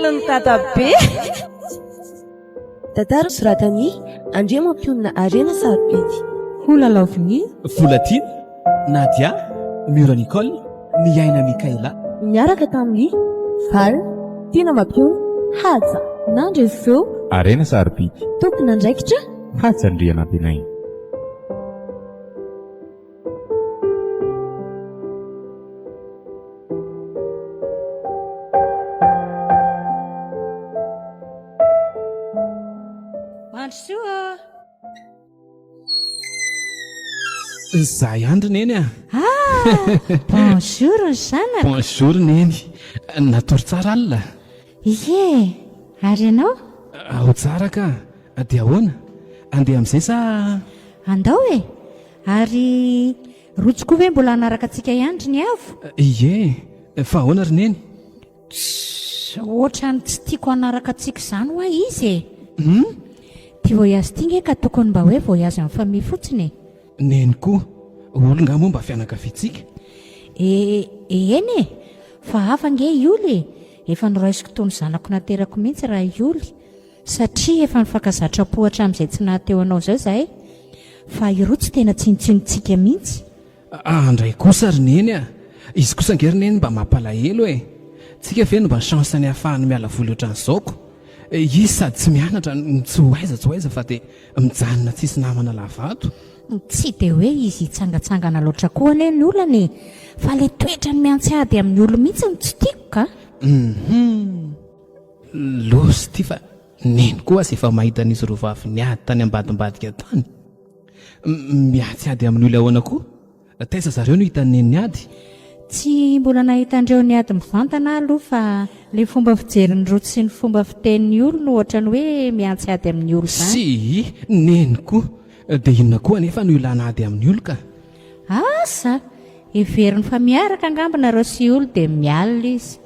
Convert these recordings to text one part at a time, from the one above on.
Tenony tatabe. Tantara soratany Andrea mampionina Arena sarobidy. Olalaoviny Volatina, Nadia, Mura Nicole, Miaina Mikaela. Miaraka tamin'ny Val, Tina mampiona, Haja, Nandry feo, Arena sarobidy. Tompona andraikitra, Hatsandriana ampianainy. Androsoa. Zay andro neny a. Bonjour zanaka. Bonjour neny. Natory tsara alina. Ie, ary ianao? Ao tsara ka. Dia ahoana? Andeha amin'izay sa? Andao e. Ary rotsoko hoe mbola hanaraka antsika iandry ny avo. Ie, fa ahoana ry neny? Ohatrany tsy tiako hanaraka antsika izany hoa izy e. Ty voyage ty nge ka tokony mba hoe voyage amin'ny famille fotsiny. Neny koa. Olonga moa mba fianakaviantsika. Eny e. Fa hafa nge ioly. Efa noraisiko tony zanako naterako mihitsy raha ioly. Satria efa nifankazatra-pohatra amin'izay tsy nahateo anao zao zahay. Fa ireo tsy tena tsinotsinontsika mihitsy. Andray kosa ry neny a. Izy kosa ngery neny mba mampalahelo e. Tsika ve no mba chance ny ahafahany miala voly ohatran'izao. Izy sady tsy mianatra tsy hoaiza fa dia mijanona tsisy namana lavato. Tsy dia hoe izy hitsangatsangana loatra koa ane ny olany. Fa le toetra ny miantsy ady amin'ny olo mihitsy no tsy tiako ka. Losy ty fa neny koa sy efa mahita nisy rovavy niady tany ambadimbadika tany. Miatsy ady amin'ny olo ahoana koa? Taiza zareo no hitany neny niady? Tsy mbola nahita andreo niady mivantana aloha fa le fomba fijeriny roto sy ny fomba fitenin'ny olo no ohatrany hoe miantsy ady amin'ny olo zany. Sy neny koa. Dia inona koa nefa no ilana ady amin'ny olo ka? Asa, everiny fa miaraka angambana reo sy olo dia mialina izy.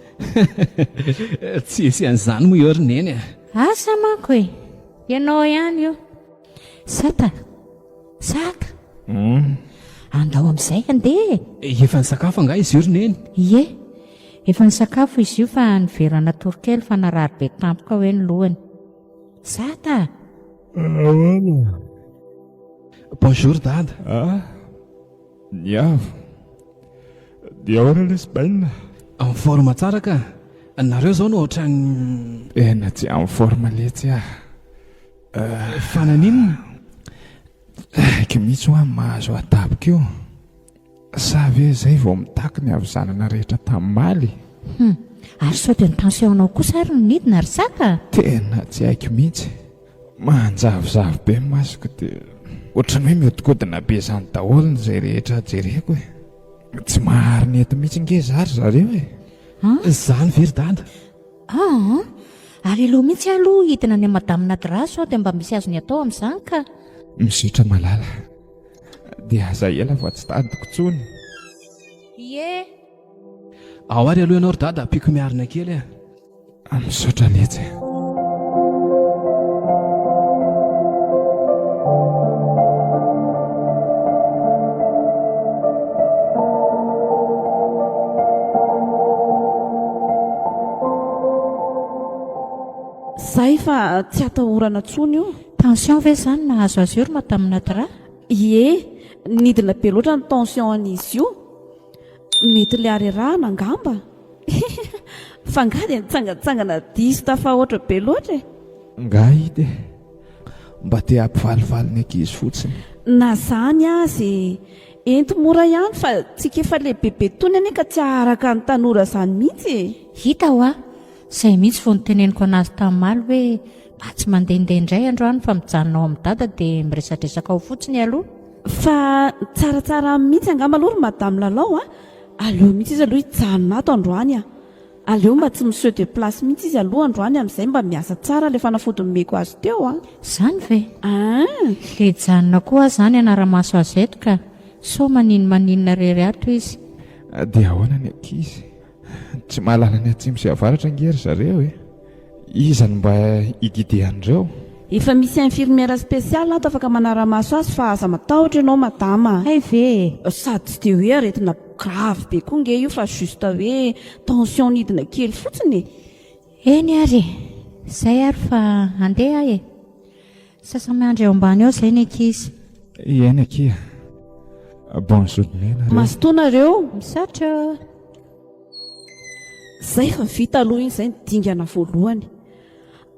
Tsy esy an'izany moa eo ry neny a. Asa manko e, ianao ihany io. Sata, andao amin'izay andeha. Efa nisakafo anga izy io ry neny? Ie, efa nisakafo izy io fa niverana torokely fa narary be tampoka hoe ny lohany. Sata. Bonjour dada. Niavo. Dia ahoana l'Espagne? Amin'ny forma tsara ka. Nareo zao no ohatrany Ena tsy amin'ny forma letsy fananinina. Ka mihitsy ho amin'ny mahazo atapika io. Sa ve izay vao mitaky ny avizanana rehetra tamin'ny maly? Ary sao dia ny tensionao kosa ary no nidina ry Sata. Tena tsy haiko mihitsy. Manjavozavo be ny masoko dia ohatrany hoe mihodinkodina be izany daholo izay rehetra jereko e. Tsy mahariny eto mihitsy nge zary zareo e. Zany very dada. Ary aloha mihitsy aloha hidina ny madamina Dra sao dia mba misy azony atao amin'izany ka. Mizotra malala. Dia aza ela fa tsy tadiko tsony. Ie. Ao ary aloha ianao ry dada ampiko miarina kely a. Misaotra letsy. Zay fa tsy atahorana tsony io. Tension ve zany nahazo azy io ry madamina Dra? Ie, nidina be loatra ny tension an'izy io. Mety le arerahana angamba. Fa nga dia nitsangatsangana diso tafahoatra be loatra e. Nga hity mba te hampivalivaly ny ankizy fotsiny. Na zany azy ento mora ihany fa tsika efa le bebe tony ane ka tsy aharaka ny tanora zany mihitsy e. Hita ho izay mihitsy vao niteneniko anazy tamin'ny maly hoe mba tsy mandehandeha indray androany fa mijanonao amin'ny dada dia miresadresaka ao fotsiny aloha. Fa tsaratsara mihitsy angamba aloha ry madame Lalao aleo mihitsy izy aloha hijanona ato androany aleo mba tsy monsieur de place mihitsy izy aloha androany amin'izay mba miasa tsara le fanafody nomeko azy teo Zany ve? Le janona koa zany anara-maso azy eto ka so maninona rery ato izy. Dia ahoana ny ankizy? Tsy mahalala ny atsimo sy avaratra ngery zareo e. Izany mba higidihan'ireo. Efa misy infirmière spéciale ato afaka manara-maso azy fa aza matahotra ianao madama. Hay ve? Sady tsy dia hoe aretina grave be koa nge io fa juste hoe tension nidina kely fotsiny. eny ary izay ary fa andeha ahy e sasamandry eo ambany eo izay ny ankizy Iena kia. Bonne journée nareo. masotoanareo misaotra zay fa vita aloha iny izay ny dingana voalohany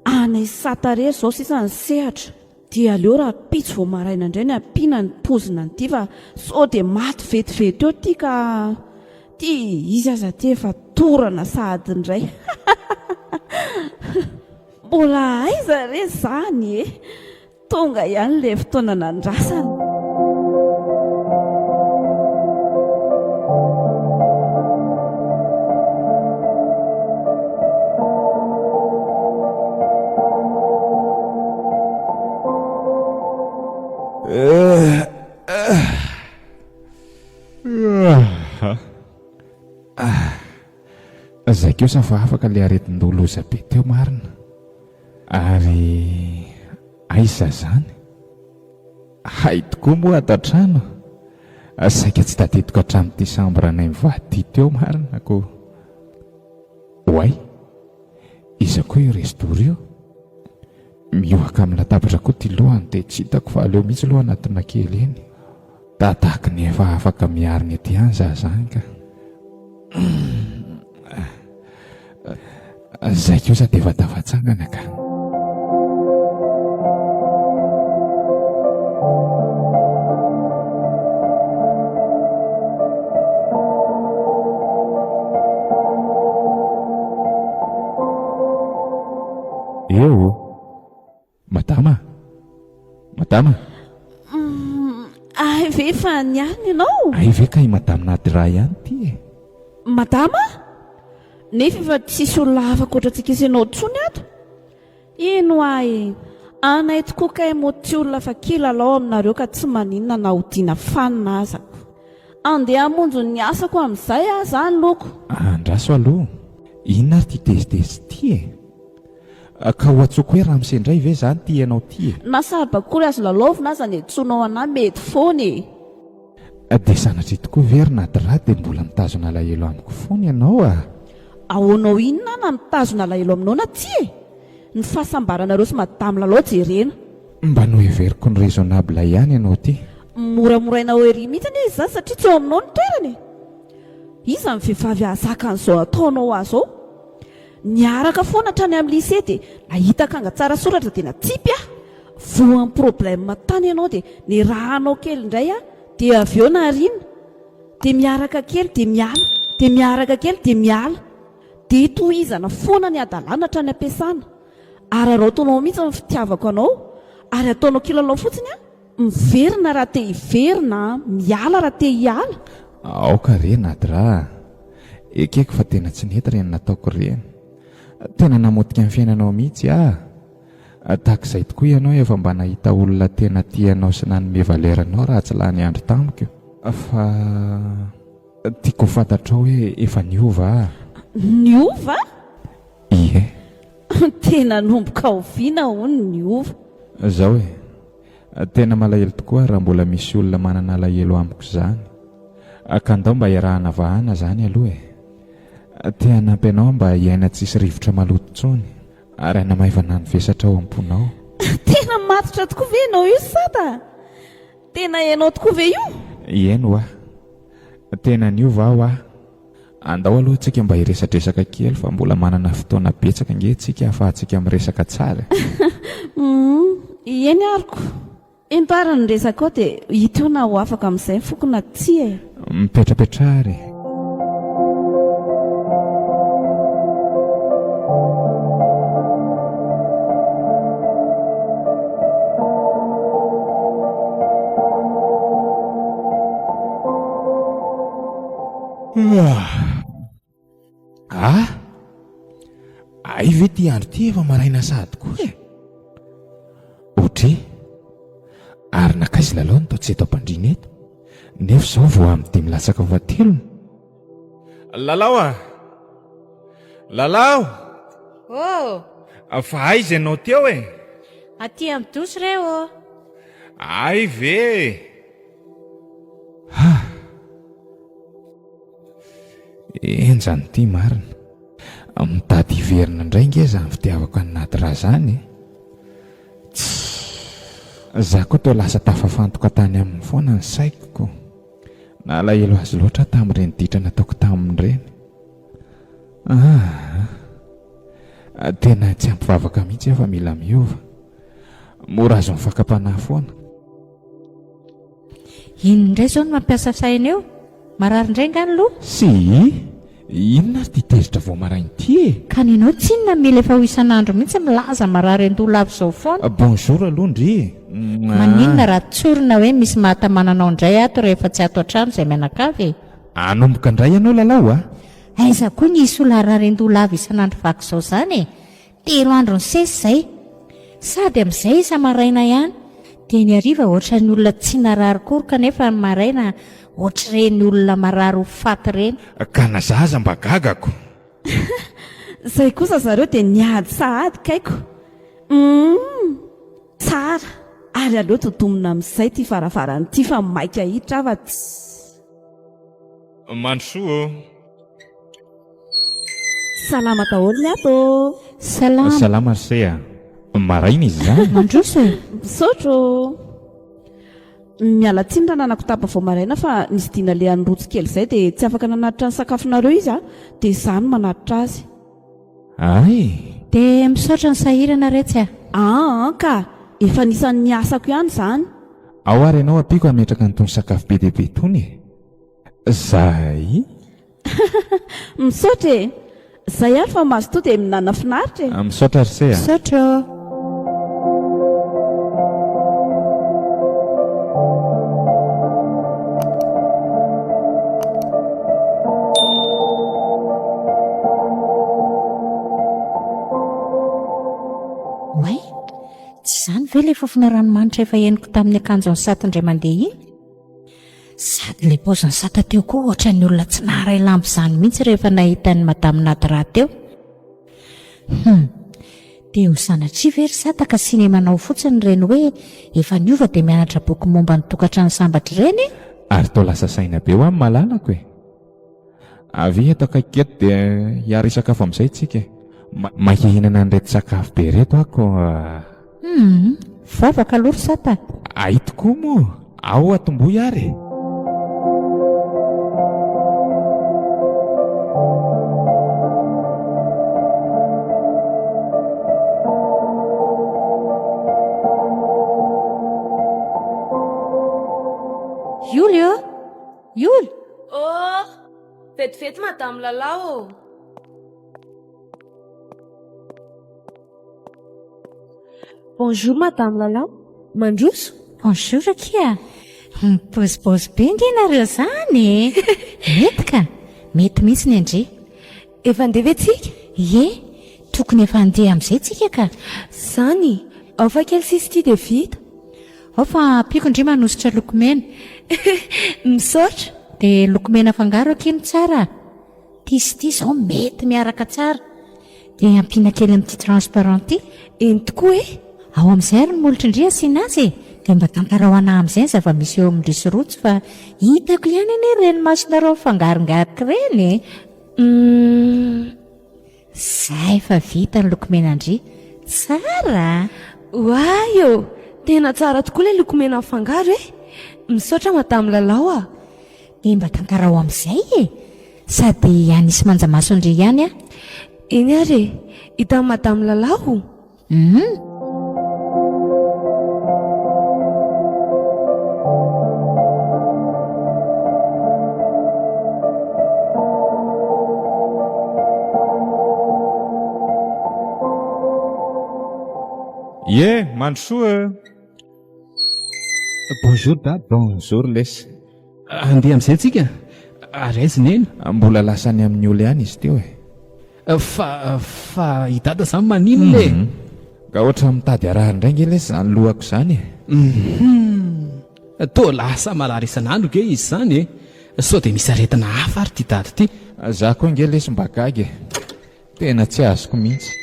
anay satare zao sisa ny sehatra dia aleo raha pitso vao maraina indray ny ampiana ny pozina ny ty fa sao dia maty vetivety eo ty ka ty izy aza ty efa torana sahady indray mbola aiza re zany e tonga ihany le fotoana nandrasana Zay keo sa fa afaka le aretin-doloza be teo marina ary aiza zany hay tokoa moa ato an-trano saika tsy tadidiko hatramin'ny Desambra nay mivady teo marina ko oay iza koa io restor io miohaka amin'ny latabatra koa ty lohany dia tsy hitako fa aleo mihitsy loha anatina kely eny tataka ny efa afaka miariny ety any za zany ka zay keo sa dia efa tavatsangana ka eo madama ay ve fa niarina ianao ay ve ka i madama naty raha ihany ty e madama nefa efa tsisy olona afaka ohatrantsika isanao tsony ato ino ay anay tokoa kay mo tsy olona fa kilalao aminareo ka tsy maninona na hodiana fanina azako andeha hamonjo ny asako amin'izay a zany loko andraso aloha inona ary ty tezitezi ty e ka ho atsoko hoe raha misendray ve zany ty ianao ty e na sabakory azo lalaovina aza ny etsonao anahy mety foany dia sanatry tokoa very naty raha dia mbola mitazona alahelo amiko foany ianao a ahoanao inona na mitazona alahelo aminao na tsy e ny fahasambaranareo sy madamy lalao jerena mba noheveriko ny raisonnable ihany ianao ty moramorainao ery mihitsy anie izy zany satria tsy ao aminao ny toerany iza ny vehivavy ahazaka an'izao ataonao azy ao niaraka foana hatrany amin'ny lycée dia nahitaka anga tsara soratra dia natsipy ah voan'ny problème tany ianao dia ny rahanao kely indray a dia avy eo narina dia miaraka kely dia miala dia miaraka kely dia miala dia tohizana foana ny adalàna hatrany ampiasana ary arao ataonao mihitsy ny fitiavako anao ary ataonao kilalao fotsiny a miverina raha te hiverina miala raha te hiala aoka re naty raha ekeko fa tena tsy nety reny nataoko reny tena namotika amin'ny fiainanao mihitsy tahaka izay tokoa ianao efa mba nahita olona tena tianao sy nanome valeranao raha tsy lany andro tamiko fa tiako fantatrao hoe efa niova niova ie tena nomboka oviana hony niova zao hoe tena malahelo tokoa raha mbola misy olona manana alahelo amiko zany ka ndao mba iarahana vahana zany aloha te hanampy anao mba hiaina tsisy rivotra maloto tsony ary anamaivana ny vesatra ao am-ponao tena matotra tokoa ve ianao io sata tena ianao tokoa ve io ieno tena niova aho andao aloha tsika mba hiresatresaka kely fa mbola manana fotoana betsaka nge tsika ahafahantsika miresaka tsara ieny ariko entoara ny resaka ao dia hita eo na ho afaka amin'izay fokona tsy e mipetrapetrary ay ve ty andro ty efa maraina sady koa ohatra ary nakaizy lalao ny tao tsy eto ampandrina eto nefa zao vao amin'ny dimy latsaka vatelony lalao fa aiza ianao teo e aty amin'ny dosy reo ay ve enjany ty marina mitady iverina indray nge za ny fitiavako anaty raha zany za koa teo lasa tafafantoka tany amin'ny foana ny saikoko na alahelo azy loatra tamin'ireny ditra nataoko tamin'ireny tena tsy ampivavaka mihitsy efa mila miova mora azo mifakapanahy foana. Ino indray zao no mampiasa saina eo? Marary indray ngany loha? Sy inona ary titezitra vao marainy ty e? Kaninao tsinona mila efa ho isan'andro mihitsy milaza marary andola avy izao foana. Bonjour aloha ndry. Maninona raha tsorina hoe misy mahatamananao indray ato rehefa tsy ato an-trano izay mianakavy? Anomboka indray ianao lalao a? Aiza koa ny isy olona rary andola avy isan'andro vaky izao izany e? 3 andro ny sesy izay. Sady amin'izay isa maraina ihany. Dia ny hariva ohatra ny olona tsy narary kory kanefa ny maraina ohatr'ireny olona marary ho faty ireny. Ka na zaza mba gagako. Izay kosa zareo dia niady sahady kaiko. Tsara. Ary aleo totomina amin'izay ty faravarany ty fa maika hitra afa-tsy. Mansoa. Salama daholo ny ato. Salama sea. Maraina izy zany. Mandroso e. Misaotro. Miala tsiny raha nanako tapa vao maraina fa nisy dina le anrotsy kely izay dia tsy afaka nanatitra ny sakafonareo izy dia izany manatitra azy. Ay. Dia misaotra ny sahirana retsy a? Ka efa nisan'ny asako ihany izany. Ao ary ianao ampiko ametraka n'itony sakafo be dia be itony e. Zay. Misaotra e. Zay ary fa mahazo to dia minana finaritra e. Misaotra ry sea. Misaotra. Way, tsy izany ve ilay fofona ranomanitra efa henoko tamin'ny akanjo ny Sata indray mandeha iny? Sady ilay paoziny Sata teo koa ohatra ny olona tsy naharay lampo izany mihitsy rehefa nahita ny madamo Nadra teo. Dia ho sanatria ve ry Sata ka sinemanao fotsiny ireny hoe efa niova dia mianatra boky momba ny tokantrano sambatra ireny? Ary tao lasa saina be ho amin'ny malalako e. Avy eto akaiky eto dia hiary sakafo amin'izay tsika. Mahihinana an'ireto sakafo be reto ako. Vavaka aloha ry Sata. Ay tokoa moa. Ao atomboy ary. Julio? Julio? Oh, vetivety madame Lalao. Bonjour madame Lalao. Mandroso? Bonjour kia. Pôzipôzy be nge nareo zany. Mety ka? Mety mihitsy ny andry. Efa andeha ve tsika? Ie, tokony efa andeha amin'izay tsika ka. Zany, ao fa kely sisy ty dia vita. Ao fa ampiko indray manositra lokomena. Misaotra. Dia lokomena fangaro akiny tsara. Ty sy ty izao mety miaraka tsara. Dia ampiana kely amin'ity transparent ty. Eny tokoa e. Ao amin'izay ary ny molitra indray asiana azy. Dia mba tantara ho ana amin'izay zava-misy eo amin'ny risorotsy fa hitako ihany anie ireny masonareo fangarongarika ireny. Zay fa vita ny lokomena indray. Tsara. Oay ô, tena tsara tokoa ilay lokomena fangaro e. Misaotra madame Lalao a. Dia mba tantara ho amin'izay e. Sady anisy manjamaso indray ihany a. Eny ary e, hitan'i madame Lalao. Ie, Mansoa. Bonjour da. Bonjour les. Andeha amin'izay tsika? Ary aiza neny? Mbola lasany amin'ny olo ihany izy teo e. Fa hidada izany maninona e? Ka ohatra mitady araha indray nge le izany lohako izany e. Toa lasa malary isan'andro ke izy izany e. Sao dia misy aretina hafa ary ty dady ty. Za koa nge lesy mba gagy e. Tena tsy azoko mihitsy.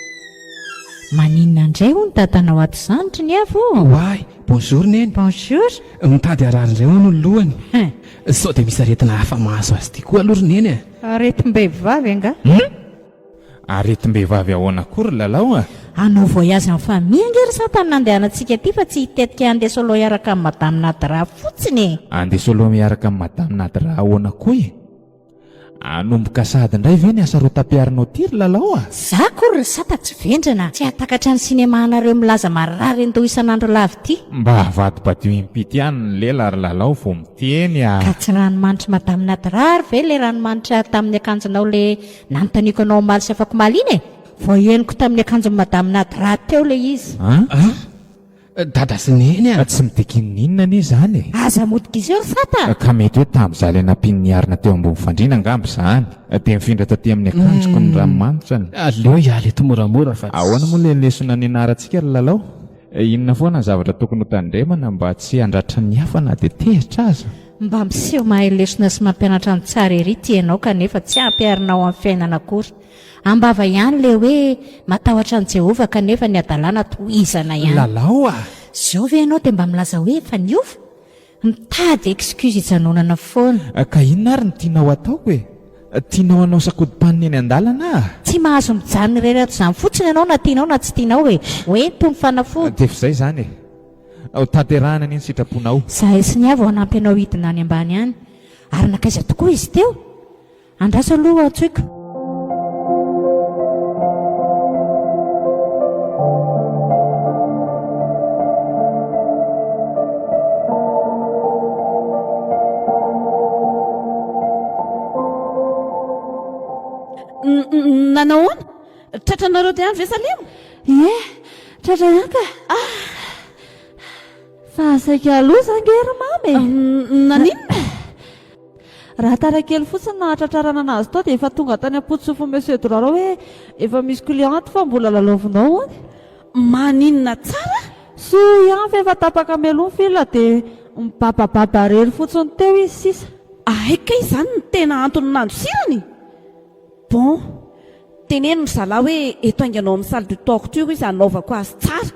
Maninona indray ho ny dadanao ato izanotry ny avy o? Oay, bonjour neny. Bonjour. Mitady araha indray ho no lohany. Sao dia misy aretina hafa mahazo azy ty koa aloha ry neny e. Aretim-behivavy anga? aretim-behivavy ahoana kory lalao a? Anao voyage amin'ny famille angery sa tany nandehanantsika ty fa tsy hitetika andeha solo iaraka amin'ny madame Nadra fotsiny. Andeha solo miaraka amin'ny madame Nadra ahoana koa e? Anomboka sady indray ve ny asa ro tapiarinao ty ry lalao a? Za kory sata tsy vendrana tsy hatakatra ny sinema anareo milaza marary ndo isan'andro lavy ty. Mba havadibadeo impity ihany ny lela ry lalao vao miteny a. Ka tsy ranomanitra madame Nadra ary ve le ranomanitra tamin'ny akanjonao le nanontaniako anao omaly sy afaka omaly iny e? Vao henoko tamin'ny akanjon'i madame Nadra teo le izy. Dada sy neny a. Tsy midikininina anie zany e. Aza modika izy eo ry sata. Ka mety hoe tamin'izaho le nampin'ny arina teo ambony fandriana angambo zany. Dia mifindra taty amin'ny akanjoko ny ranomanitra. Aleo ialy eto moramora fa ahoana moa le lesona ny anarantsika ry lalao? Inona foana ny zavatra tokony ho tandremana mba tsy handratra ny hafa na dia tehitra aza? Mba miseho mahay lesona sy mampianatra ny tsara ery ty ianao kanefa tsy ampiarinao amin'ny fiainana akory. Ambava ihany le hoe matahotra ny Jehova kanefa ny adalàna tohizana ihany. lalao a. Zao ve ianao dia mba milaza hoe efa niova? Mitady excuse hijanonana foana. Ka inona ary ny tianao ataoko e? Tianao anao sakodimpanina eny an-dalana? Tsy mahazo mijanona irery ato izany fotsiny ianao na tianao na tsy tianao hoe tony fanafody. Dia izay zany e. Tanterahana ny sitraponao. Zahay sy ny avy ao anampy ianao hidina any ambany any. Ary nakaiza tokoa izy teo? Andraso aloha atsoiko. Nanahoana? Tratranareo ty ihany ve Salimo? Tratra ihany ka. Fa saika aloha zangery mamy. Naninona? Raha tarakely fotsiny na tratrarana anazy tao dia efa tonga tany am-potsofo Monsieur Doraro hoe efa misy client fa mbola lalaovinao any. Maninona tsara? So ihany fa efa tapaka meloa fila dia mibabababa rery fotsiny teo izy sisa. Aika izany ny tena antony nandosirany. Bon, teneno mizala hoe eto ainganao amin'ny salle de torture izy anaovako azy tsara.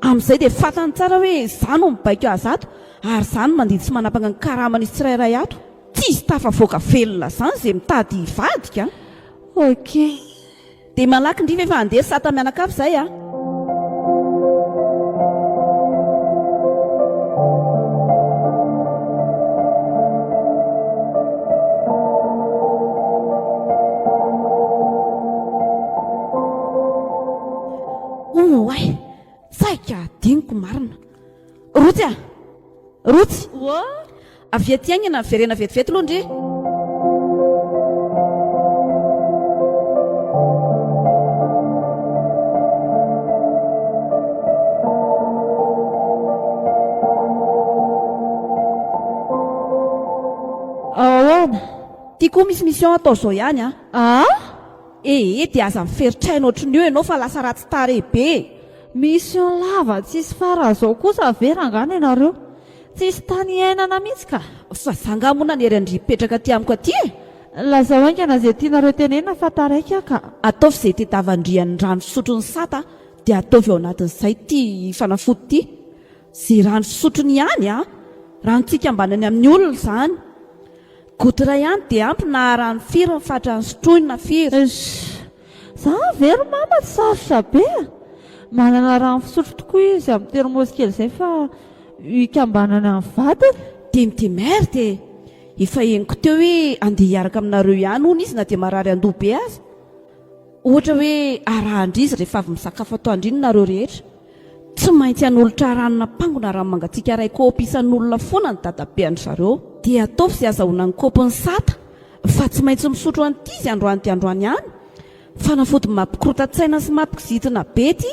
Amin'izay dia fantany tsara hoe izany no mibaiko azy ato ary izany mandidy sy manapaka ny karamany izy tsirairay ato. Tsy izy tafavoaka velona izany izay mitady hivadika. Ok. Dia malaky ndriva efa andeha sata mianakavy izay a. Oay, saika adiniko marina. Rotsy a? Rotsy? Avy aty agny na verena vetivety aloha ndre. Ahoana? Tia koa misy mission atao zao ihany a. Dia aza miferitraina ohatran'io ianao fa lasa ratsy tarehibe. Mission lava tsisy fara zao kosa verangana ianareo. Tsisy tany iainana mihitsy ka. Fa zanga moa nanery andripetraka ty amiko aty e. Lazao haingana izay tianareo tenena fa taraiky ka. Ataovy izay tedavandrian'ny rano fisotrony sata dia ataovy ao anatin'izay ty fanafody ty. Zay rano fisotrony ihany a, ranontsika ambanany amin'ny olona izany. Goudra ihany dia ampy na rano firy mifatra ny sotroiny na firy. Za very mama tsy sarotra be. Manana rano fisotro tokoa izy amin'ny termosy kely izay fa hikambanana amin'ny vatany. Dimidimaire dia efa henoko teo hoe andeha hiaraka aminareo ihany hono izy na dia marary andoha be azy. Ohatra hoe arahindry izy rehefa avy misakafo atao andriny nareo rehetra. Tsy maintsy hanolotra ranona pangona rano mangatsiaka iray kaopy isan'olona foana ny dadabe an zareo. Dia ataovy izay azahoana ny kaopy ny sata fa tsy maintsy misotro an'ity izy androany dia androany ihany. Fanafody mampikorotan-tsaina sy mampikizitina be ty.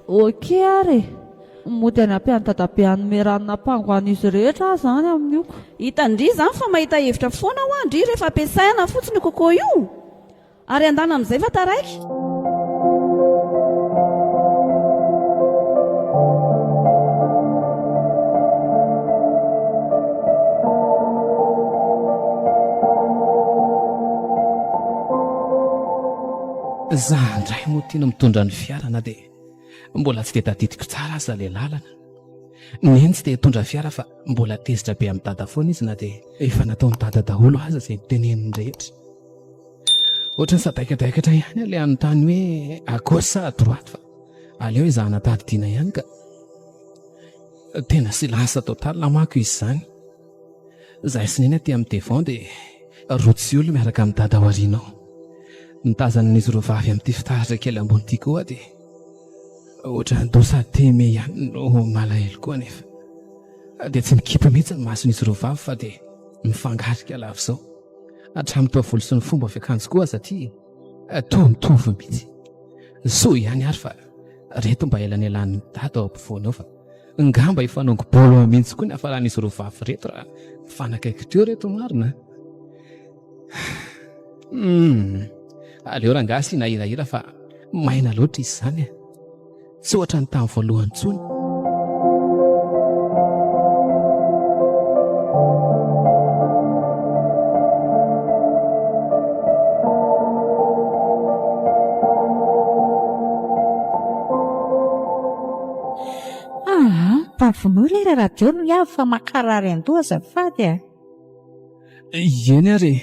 Ok ary. Mody any ampiany dadabe hanome ranona pango an'izy rehetra zany amin'io. Hitandry izany fa mahita hevitra foana ho andry rehefa ampiasaina fotsiny kokoa io. Ary andana amin'izay fa taraiky. Za ndray moa tiana mitondra ny fiara na dia mbola tsy dia tadidiko tsara aza ilay lalana. Neny tsy dia hitondra fiara fa mbola tezitra be amin'ny dada foana izy na dia efa nataony dada daholo aza izay teneniny rehetra. ohatrany sadaikadaikatra ihany ilay anontany hoe à gauche sa à droite fa aleo izahana tadidiana ihany ka tena silence total namako izy zany. Zahay sy neny aty amin'ny devant dia rotsy olo miaraka amin'ny dada aorianao nitazana n'izy roa vavy amin'ity fitaratra kely ambony ity koa dia ohatra dosa teme ihany no malahelo koa nefa dia tsy mikipa mihitsy ny mason'izy roa vavy fa dia mifangarika lava izao hatramin'ny taovolo sy ny fomba fiakanjo koa satria tomitovy mihitsy so ihany ary fa reto mba elany elan'ny dada ao ampovoany ao fa ngamba ifanongo bolo mihitsy koa ny afaran'izy roa vavy reto raha mifanakaiky teo reto marina. Aleo rangasy nahirahira fa maina loatra izy zany tsy ohatra ny tamin'ny voalohany tsony. Mpavonoa ilay radio no avy fa makarary andoha azafady Eny ary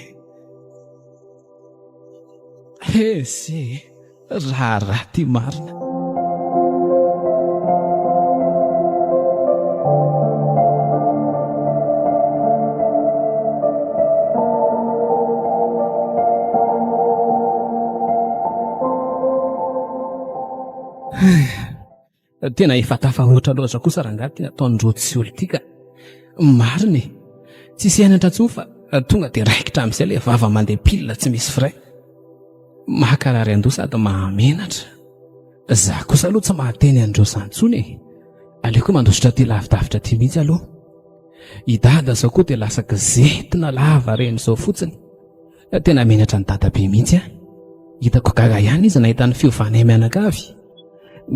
ese raty marina. Tena efa tafahoatra loatra kosa rangaty nataon'rotsy olo ity ka marina tsisy hianatra tso fa tonga dia raikitra amin'izay ilay vava mandeha pilina tsy misy fray mahakarary andoha sady mahamenatra. Za kosa aloha tsy mahateny andreo santsony aleoko mandositra ty lavidavitra ty mihitsy aloha. Idada zao koa dia lasa gazetina lava reny zao fotsiny tena menatra ny dadabe mihitsy hitako gaga ihany izy nahita ny fiovanay mianakavy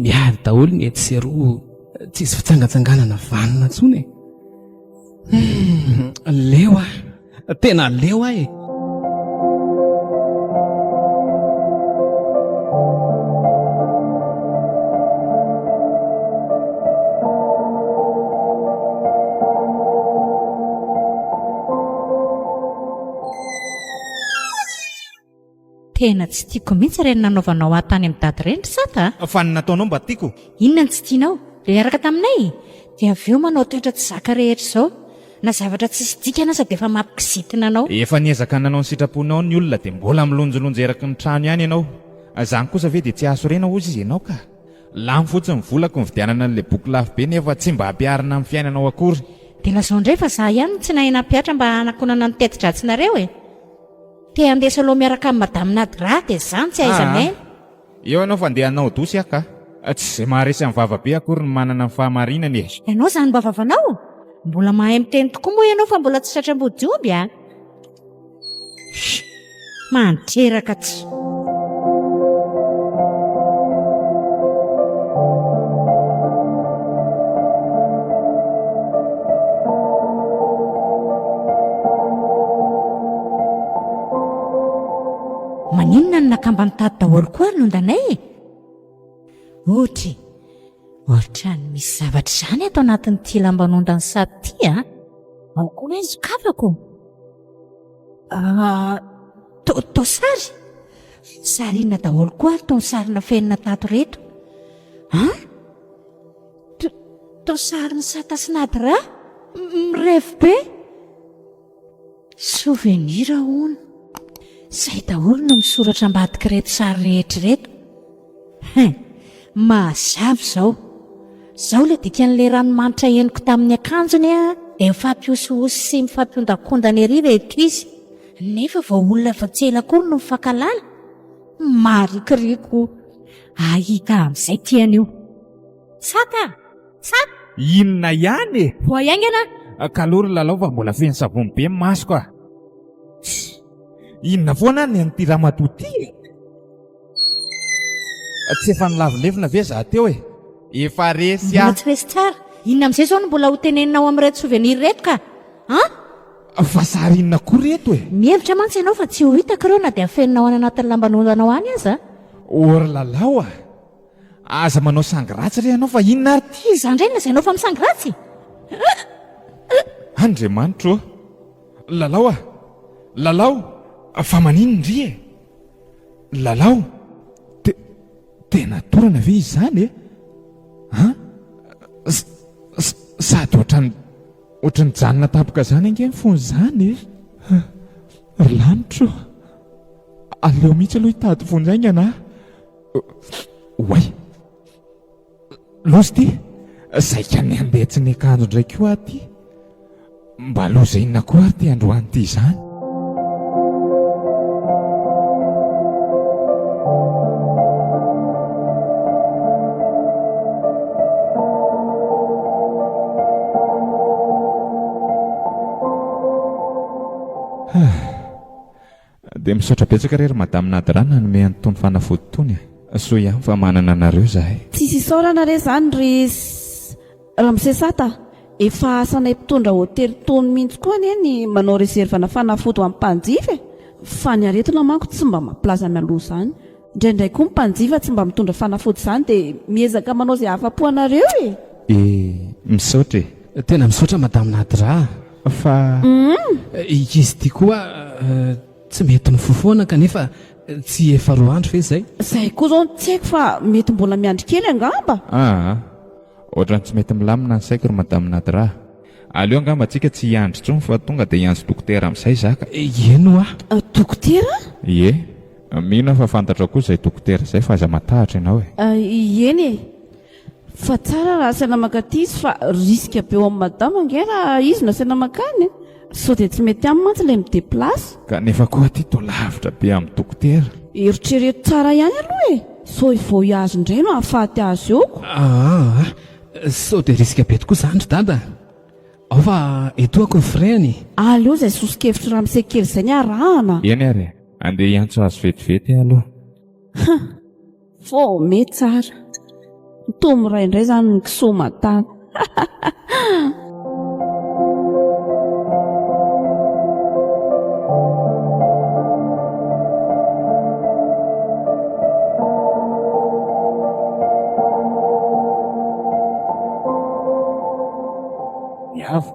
miady daholo ny ety seroa tsisy fitsangatsanganana vanina tsony leo tena leo tena tsy tiako mihitsy reny nanaovanao atany amin'ny dady rendry sata fa ny nataonao mba tiako inona ny tsy tianao le araka taminay dia avy eo manao toetra tsy zaka rehetra izao na zavatra tsisy dikana sady efa mampikizitina anao efa niezaka nanao ny sitraponao ny olona dia mbola milonjolonja eraky ny trano ihany ianao zany kosa ve dia tsy asorena ozy izy ianao ka lamy fotsiny volako ny vidianana n'ilay boky lafo be nefa tsy mba hampiarina amin'ny fiainanao akory dia lazao indray fa za ihany tsy nahina mpiatra mba hanakonana ny teti-dratsinareo te andesa aloha miaraka amin'ny madaminady ra dia zany tsy aizanaina eo ianao fa andeha hanao dosy aka tsy izay maharesy amin'ny vavabe akory ny manana ny fahamarinany ianao zany mba vavanao mbola mahay miteny tokoa moa ianao fa mbola tsy satram-body omby mantreraka tsy maninona ny nakambany tady daholo koa ary nondanay ohatra ny misy zavatra izany atao anatin'ity lambanondany sady ty ao koa hoe zokavako to sarina daholo koa ary tony sarina fenina tato reto to sarina satasinady ra mirevy be souvenir hono izay daholo no misoratra ambadika reto sary rehetrareto mahazavy zao le dikan'ilay ranomanitra henoko tamin'ny akanjony dia mifampiososy sy mifampiondakondany ery reto izy nefa vao olona fa tsela kory no mifankalala marikiriko ahika amin'izay tian'io sata inona ihany voaingana kalory lalao fa mbola feny savony be masoko inona foana ny an'ity ramatoty tsy efa nilavilevina ve za teo efa resy mbola tsy resy tsara inona amin'izay zao no mbola ho teneninao amin'ny reto souvenir reto ka fa sary inona koa reto mihevitra mantsy ianao fa tsy ho hitako ireo na dia afeninao any anatin'ny lambanondanao any aza ory lalao aza manao sangratsy re ianao fa inona ary ty zany ndray lazainao fa misangratsy andriamanitro lalao fa maninony ry lalao tena torana ve izy zany e sady ohatrany janona tapoka zany ange ny fony zany e lanitro aleo mihitsy aloha hitady fony zay ngana oay lozy ty zay ka ny andeha tsy ny akanjo ndraiky koa ty mba loza inona koa ary ty androany ty zany dia misaotra betsaka rery madamy Nadrana nanome an'itony fanafody tony soa ihany fa manana anareo zahay tsisy isaorana re zany ry Ramsesata efa asanay mpitondra hotely tony mihitsy koa ny manao reservana fanafody ho amin'ny mpanjifa fa ny aretina manko tsy mba mampilaza mialoha zany indraindray koa mpanjifa tsy mba mitondra fanafody zany dia miezaka manao izay afa-po anareo misaotra tena misaotra madamy Nadra fa izy ty koa tsy mety ny fofoana kanefa tsy efa 2 andro fe zay koa zao tsy haiko fa mety mbola miandry kely angamba ohatrany tsy mety milamina ny saiko ry madame Nadra aleo angamba antsika tsy hiandry tsony fa tonga dia hiandry dokotera amin'izay zaka eno dokotera ie mino fa fantatra koa izay dokotera izay fa aza matahatra ianao eny fa tsara raha saina makaty izy fa riska be eo amin'ny madama ange raha izy no saina makany sao dia tsy mety amin'ny mantsy ilay mideplasy kanefa koa ty to lavitra be amin'ny dokotera eritrereto tsara ihany aloha sao vao hiazo indray no hahafaty azy eo sao dia riska be tokoa zany ry dada ao fa etoako ny freany aleo izay sosikevitra raha misekely izay ny arahana eny ary andeha hiantso azo vetivety aloha fo mety tsara mitomy ray indray zany ny kisomatany avo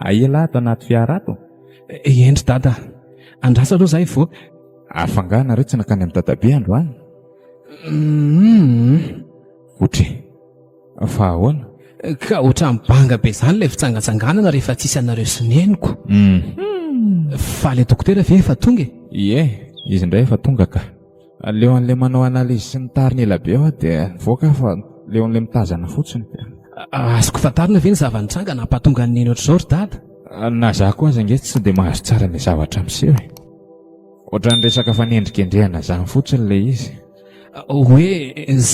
aela ato anaty fiara ato endry dada andrasa aloha zay vo afanganareo tsy nakany amin'ny dadabe androany otry fa ahoana ka oatra mibanga be zany ilay fitsangatsanganana rehefa tsisy anareo sineniko fa ilay dokotera ve efa tonga ie izy indray efa tonga ka leo an'ilay manao analizy sy ny tariny ela be ao dia voaka fa leo an'ilay mitazana fotsiny azoko fantarina ve ny zava-nitranga nampahatonga ny neny ohatr'izao ry dada na za koa aza nge tsy dia mahazo tsara ilay zavatra amin'seho ohatrany resaka fanendrikendrehana zany fotsiny ilay izy hoe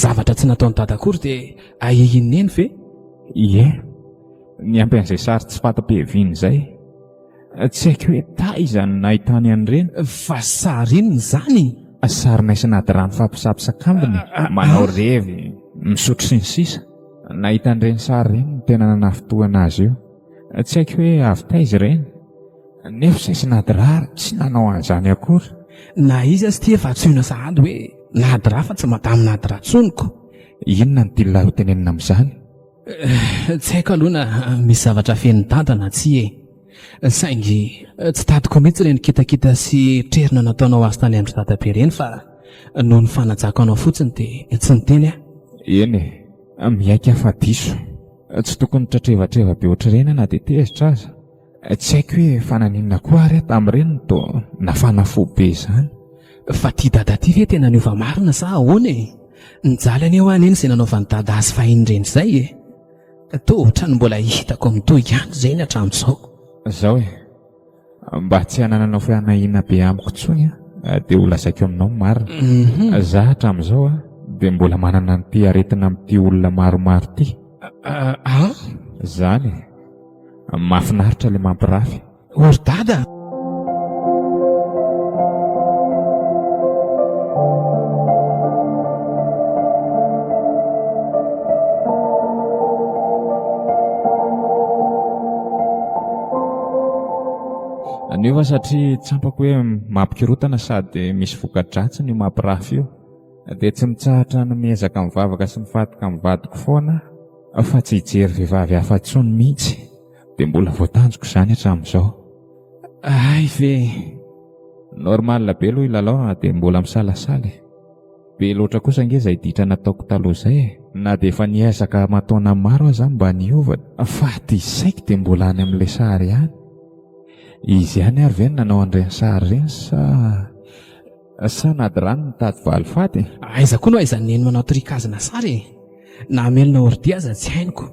zavatra tsy nataony dada akory dia ahihineny ve ie ny ampian'izay sary tsy fata-pehiviny izay tsy haiko hoe taizany nahitany an'ireny fa sary inony zany sarynaisy nadirano fampisapisakambiny manao revy misotro sy ny sisa nahita an'ireny sary ireny no tena nanafitoana azy io tsy haiko hoe avy taizy ireny nefa izay sy nadirary tsy nanao an'izany akory na izy azy ty efa atsoina sahady hoe nadira fa tsy madamy nadira tsoniko inona ny tilina ho tenenina amin'izany tsy haiko aloha na misy zavatra fen'ny dada na tsy saingy tsy tadiko mihitsy ireny kitakita sy trerina nataonao azy tany andro dadabe ireny fa noho ny fanajako anao fotsiny dia tsy niteny eny miaika afa diso tsy tokony tratrevatreva be ohatr'ireny na dia tezitra aza tsy haiko hoe fananinona koa ary tamin'ireny no to nafana fo be izany fa ty dada ty ve tena niova marina sa ahoana nijaly any eo any eny izay nanaovany dada azy fahin'ireny izay to ohatrany mbola hitako mitoy ihany izay ny hatramin'izao zao mba tsy hanananao fianahina be amiko tsony dia ho lazaiko aminao marina za hatramin'izao dia mbola manana nyty aretina amin'ity olona maromaro ty zany mahafinaritra ilay mampirafy ory dada nefa satria tsampako hoe mampikirotana sady misy vokadratsiny io mampirafy io dia tsy mitsahatra ny miezaka mivavaka sy mifatika mivadiko foana fa tsy hijery vehivavy hafa-tsony mihitsy dia mbola voatanjoko izany hatramin'izao ay ve Normal be aloha ilalao dia mbola misalasaly. Be loatra kosa nge izay ditra nataoko taloha izay na dia efa niezaka mataona maro aho zany mba niova fa ty saiko dia mbola any amin'ilay sary ihany. Izy ihany ary ve nanao an'ireny sary ireny sa nady rano nitady valifaty? Aiza koa no aiza neny manao trikazina sary namelona ordi aza tsy hainiko.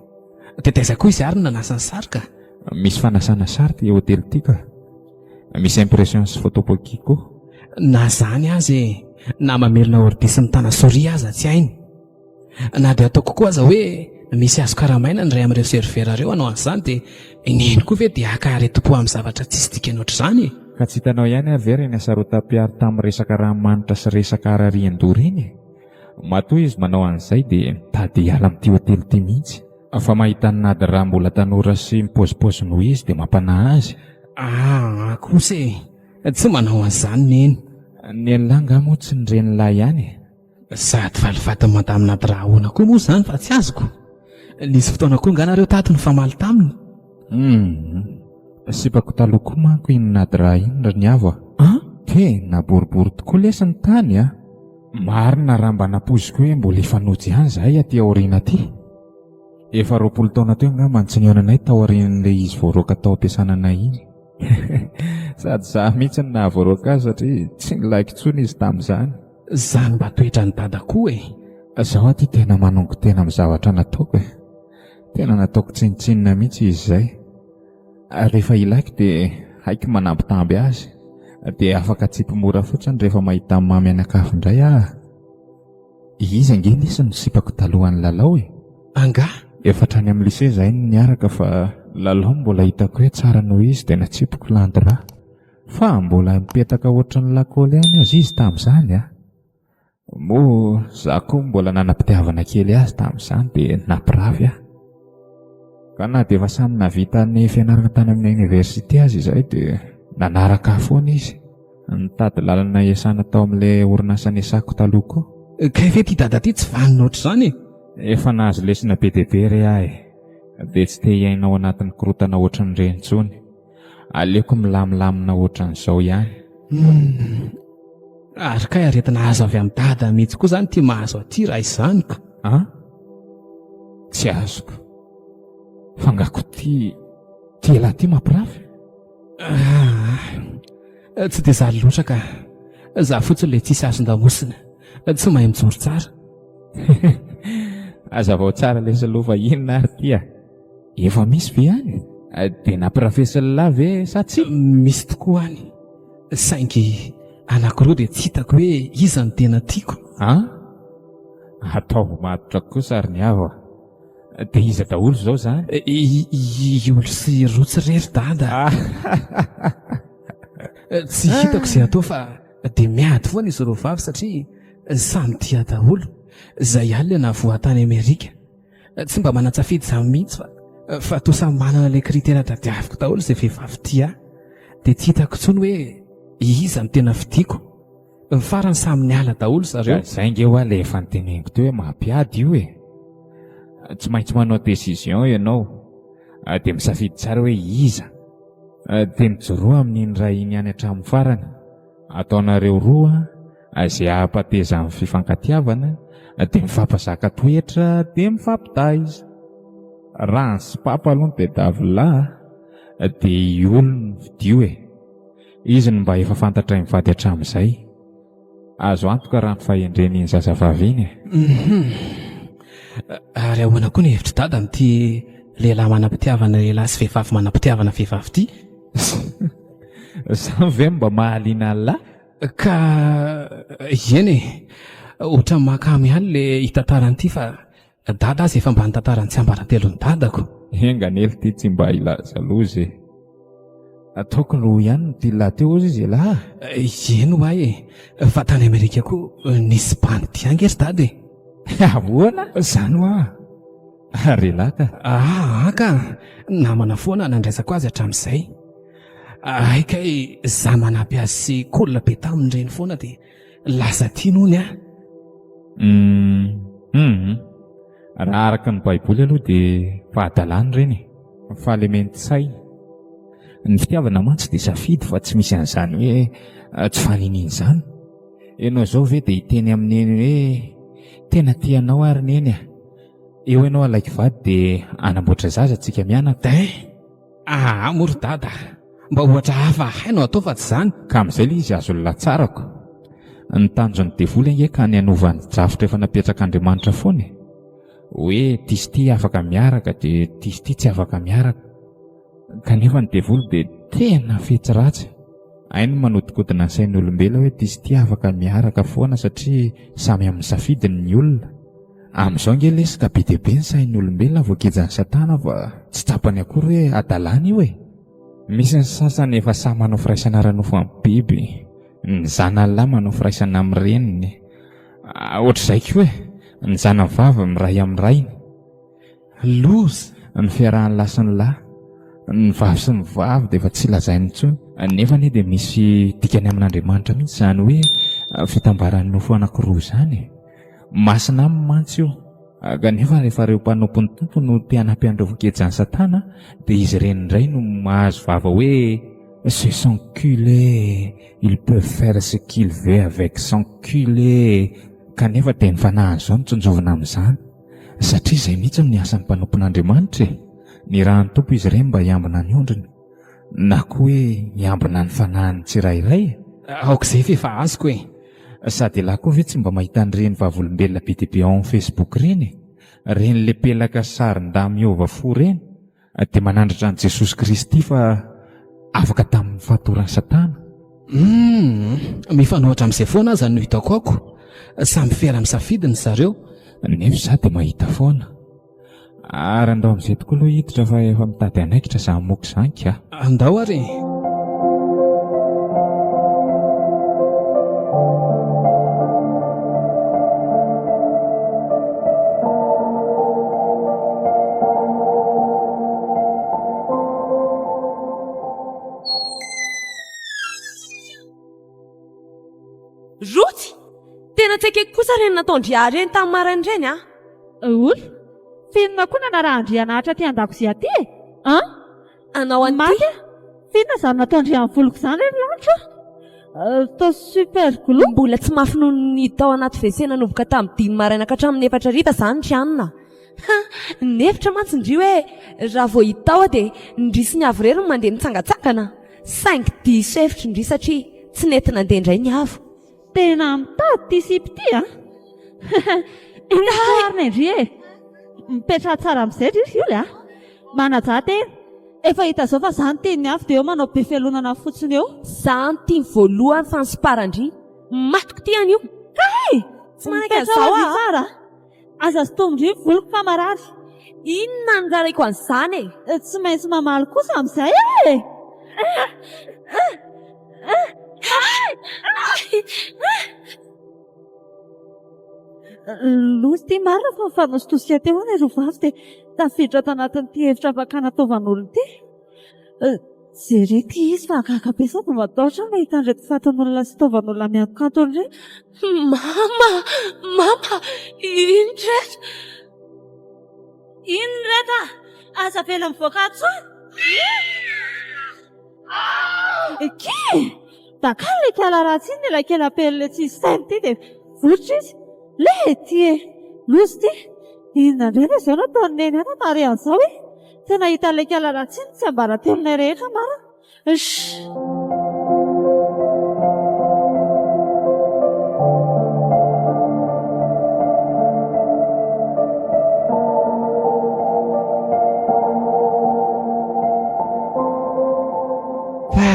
Tetaiza koa izy ary no nanasany sary ka? Misy fanasana sary ty hôtely ty ka. Misy impression sy photocopie koa. Na zany azy na mamelona ordi sy mitana souris aza tsy hainy. Na dia ataoko koa aza hoe misy azo karamaina ny ray amin'ireo servera reo anao an'izany dia neny koa ve dia akaretom-po amin'ny zavatra tsisy dikany ohatr'izany. Ka tsy hitanao ihany ary ve reny asarotam-piary tamin'ny resaka ranomanitra sy resaka ararian-doha reny? Matoa izy manao an'izay dia mitady hiala amin'ity hôtely ity mihitsy. Fa mahita ny nady raha mbola tanora sy mipôzipôzy noho izy dia mampanahy azy. Kosa tsy manao an'izany neny. Ny an'langa moa tsy ny renylahy ihany. Sady valifatiny madamina nady raha ahoana koa moa izany fa tsy azoko. Nisy fotoana koa nganareo tato ny famaly taminy. Sipako taloha koa manko iny nady raha iny ry niavo. Ke naboribory tokoa lesa ny tany a. Marina raha mba napoziko hoe mbola ifanojo ihany zahay aty aoriana aty. Efa 20 taona teo nga manontsinionanay tao aorian'ilay izy voaroaka tao ampiasananay iny. Sady za mihitsy ny nahavoaroaka azy satria tsy nilaiko intsony izy tamin'izany. Zany mba toetra ny dada koa Zaho aty tena manongo tena amin'ny zavatra nataoko Tena nataoko tsinitsinina mihitsy izy izay. Rehefa ilaiko dia haiko manambitamby azy. Dia afaka tsipimora fotsiny rehefa mahita mamy anakafo indray Izy ange nisy nisipako talohan'ny lalao Anga? Efa trany amin'ny lycée zahay niaraka fa lalao mbola hitako hoe tsara noho izy dia natsipiko landra. Fa mbola mipetaka ohatran'ny lakôly ihany azy izy tamin'izany Moa za koa mbola nanam-pitiavana kely azy tamin'izany dia nampirafy Ka na dia efa samy navita ny fianarana tany amin'ny université azy izay dia nanaraka foana izy. Nitady lalana iasana tao amin'ilay orinasa niasako taloha koa. Ka ve ty dada ty tsy vanina ohatr'izany? Efa nahazo lesona be dia be re ahy dia tsy te hiaina ao anatin'ny korotana ohatran'ireny intsony. Aleoko milamilamina ohatran'izao ihany. Ary kay aretina azo avy amin'ny dada mihitsy koa zany ty mahazo aty raha izanyko. Tsy azoko. Fangako ty ela ty mampirafy. Tsy dia zaly loatra ka za fotsiny ilay tsisy azon-damosina tsy mahay mijoro tsara. Azavao tsara lesa lova inona ary ty Efa misy ve any? Dia nampirafesy lahy ve sa tsy? Misy tokoa any. Saingy anankiroa dia tsy hitako hoe iza ny tena tiako. Atao matotra kosa ary niavo. Dia iza daholo zao zany? Olo sy rotsy rery dada. Tsy hitako izay atao fa dia miady foana izy roa vavy satria samy tia daholo. Zay ihany ilay nahavoatany Amerika. Tsy mba manatsafidy izany mihitsy fa toa samy manana ilay kritera tadiaviko daholo izay vehivavy tia. Dia tsy hitako intsony hoe iza ny tena fidiako. Farany samy niala daholo zareo. Zay nge ho ilay efa niteneniko teo hoe mampiady io Tsy maintsy manao décision ianao dia misafidy tsara hoe iza. Dia mijoroa amin'iny ray iny any hatramin'ny farany. Ataonareo roa izay ahampateza amin'ny fifankatiavana dia mifampazaka toetra dia mifampitaiza. Raha sy papa aloha dia davilahy dia olona vidio Izy ny mba efa fantatra mivady hatramin'izay. Azo antoka raha ny fahendren'iny zazavavy iny Ary ahoana koa ny hevitry dada amin'ity lehilahy manam-pitiavana lehilahy sy vehivavy manam-pitiavana vehivavy ity? Zany ve mba mahaliana lahy? Ka eny ohatra mahakamy ihany ilay hitantaran'ity fa dada azy efa mba nitantarany tsy ambarantelon'ny dadako. Enganely ty tsy mba ilaza lozy ataoko no ihany no ty lahy teo ozy izy lahy. Eny ho ahy fa tany Amerika koa nisy bandy ty angery dada Ahoana? Zany ho relahy ka. Ka namana foana nandraisako azy hatramin'izay. Kay za manampy azy sy kolona be tamin'ireny foana dia lasa tianony Raha araka ny baiboly aloha dia fahadalàna ireny fahalemeny saina. ny fitiavana mantsy dia safidy fa tsy misy an'izany hoe tsy faniniany izany. Ianao zao ve dia hiteny amin'eny hoe tena tianao ary neny a, eo ianao alaiky vady dia anamboatra zaza antsika mianaka. Moro dada, mba ohatra hafa hainao atao fa tsy izany. Ka amin'izay ilay izy azo latsarako. Ny tanjon'ny devoly ange ka ny anovany drafotra efa napetraka foana hoe tisy ty afaka miaraka dia tisy ty tsy afaka miaraka, kanefa ny devoly dia tena fetsy ratsy. Ainy manodikodina ny sain'ny olombelona hoe tisy ty afaka miaraka foana satria samy amin'ny safidiny ny olona. Amin'izao nge lesika be dia be ny sain'ny olombelona voakijany Satana fa tsy tapany akory hoe adalàna io e. Misy ny sasany efa samy manao firaisana ara-nofo amin'ny biby, ny zanalahy manao firaisana amin'ny reniny, ohatr'izay koa ny zanany vavy miray amin'ny rainy, loza ny fiarahan'ny lahy sy ny lahy, ny vavy sy ny vavy dia efa tsy lazainy intsony. Nefa ne dia misy dikany amin'Andriamanitra mihitsy izany hoe fitambaran'ny nofo anankiroa izany. Masina amin'ny mantsy io, kanefa rehefa ireo mpanompony tompo no te hanampian'ireo voakejany Satana dia izy ireny indray no mahazo vava hoe ces enculés, ils peuvent faire ce qu'ils veulent avec s'enculer. Kanefa dia ny fanahany izao no tsonjovina amin'izany, satria izay mihitsy ny asan'ny mpanompon'Andriamanitra e. Ny rahan'ny tompo izy ireny mba hiambina ny ondriny na koa hoe hiambina ny fanahany tsirairay. Aok'izay fefa azoko e. Sady lahy koa ve tsy mba mahita an'ireny vavolombelona be dia be ao amin'ny Facebook reny, reny le pelaka sarin-dà miova fo reny, dia manandratra an'i Jesosy Kristy fa afaka tamin'ny fahatoran'ny Satana. Mifanohitra amin'izay foana aza no hitako ako, samy fiara-misafidiny zareo. Nefa za dia mahita foana. Ary andao amin'izay tokoa aloha hiditra fa efa mitady anaikitra za moka izany ka. Andao ary. Rotsy, tena tsy akaiky kosa reny nataondria reny tamin'ny marainy reny a. Olo, finona koa nanarahndriana hatra ty an-dakozia ty e? Anao an'ity Maty, finona izany nataondrian'ny voloko izany reny ohatra? Tao super glou. mbola tsy mafy noho ny tao anaty WC nanomboka tamin'ny 10 maraina ka hatramin'ny 4 hariva izany trianina. Nefitra mantsy ndrio hoe raha vao hitao dia ndrisy ny avy rery mandeha mitsangatsangana, saingy diso hevitra ndry satria tsy nety nandeha indray ny avo. Tena mitady ty sipy ty a? Marina indry e, mipetra tsara amin'izay ry ioly a? Manaja tena, efa hita zao fa izany teny avy dia eo manao be fialonana fotsiny eo. Izany tiany voalohany fa ny siparandry matoko ty any io. Kay, tsy manaiky an'izao a. Tsara, aza sy tombondry voloko fa marary. Inona ny raraiko an'izany e? Tsy maintsy mamaly kosa amin'izay e. Lozy ty marina fa mifanositosika teo any ro vavy dia tafiditra tanatin'ity hevitra fakana taovan'olona ity. Jereko izy fa gaga be sa no matahotra mahita an'ireto fatan'olona sy taovan'olona miantonkantony ireny. Mama, indreto. Ino reta? Aza vela mivoaka atsony? Ky! Dakara ilay kala ratsy iny ilay kela-pelona tsy sainy ity dia votra izy. Le ty e, lozy ty. Inona indray izao nataony neny ana tary an'izao e? Tena hita ilay kala ratsy iny tsy ambara teolona rehetra mara.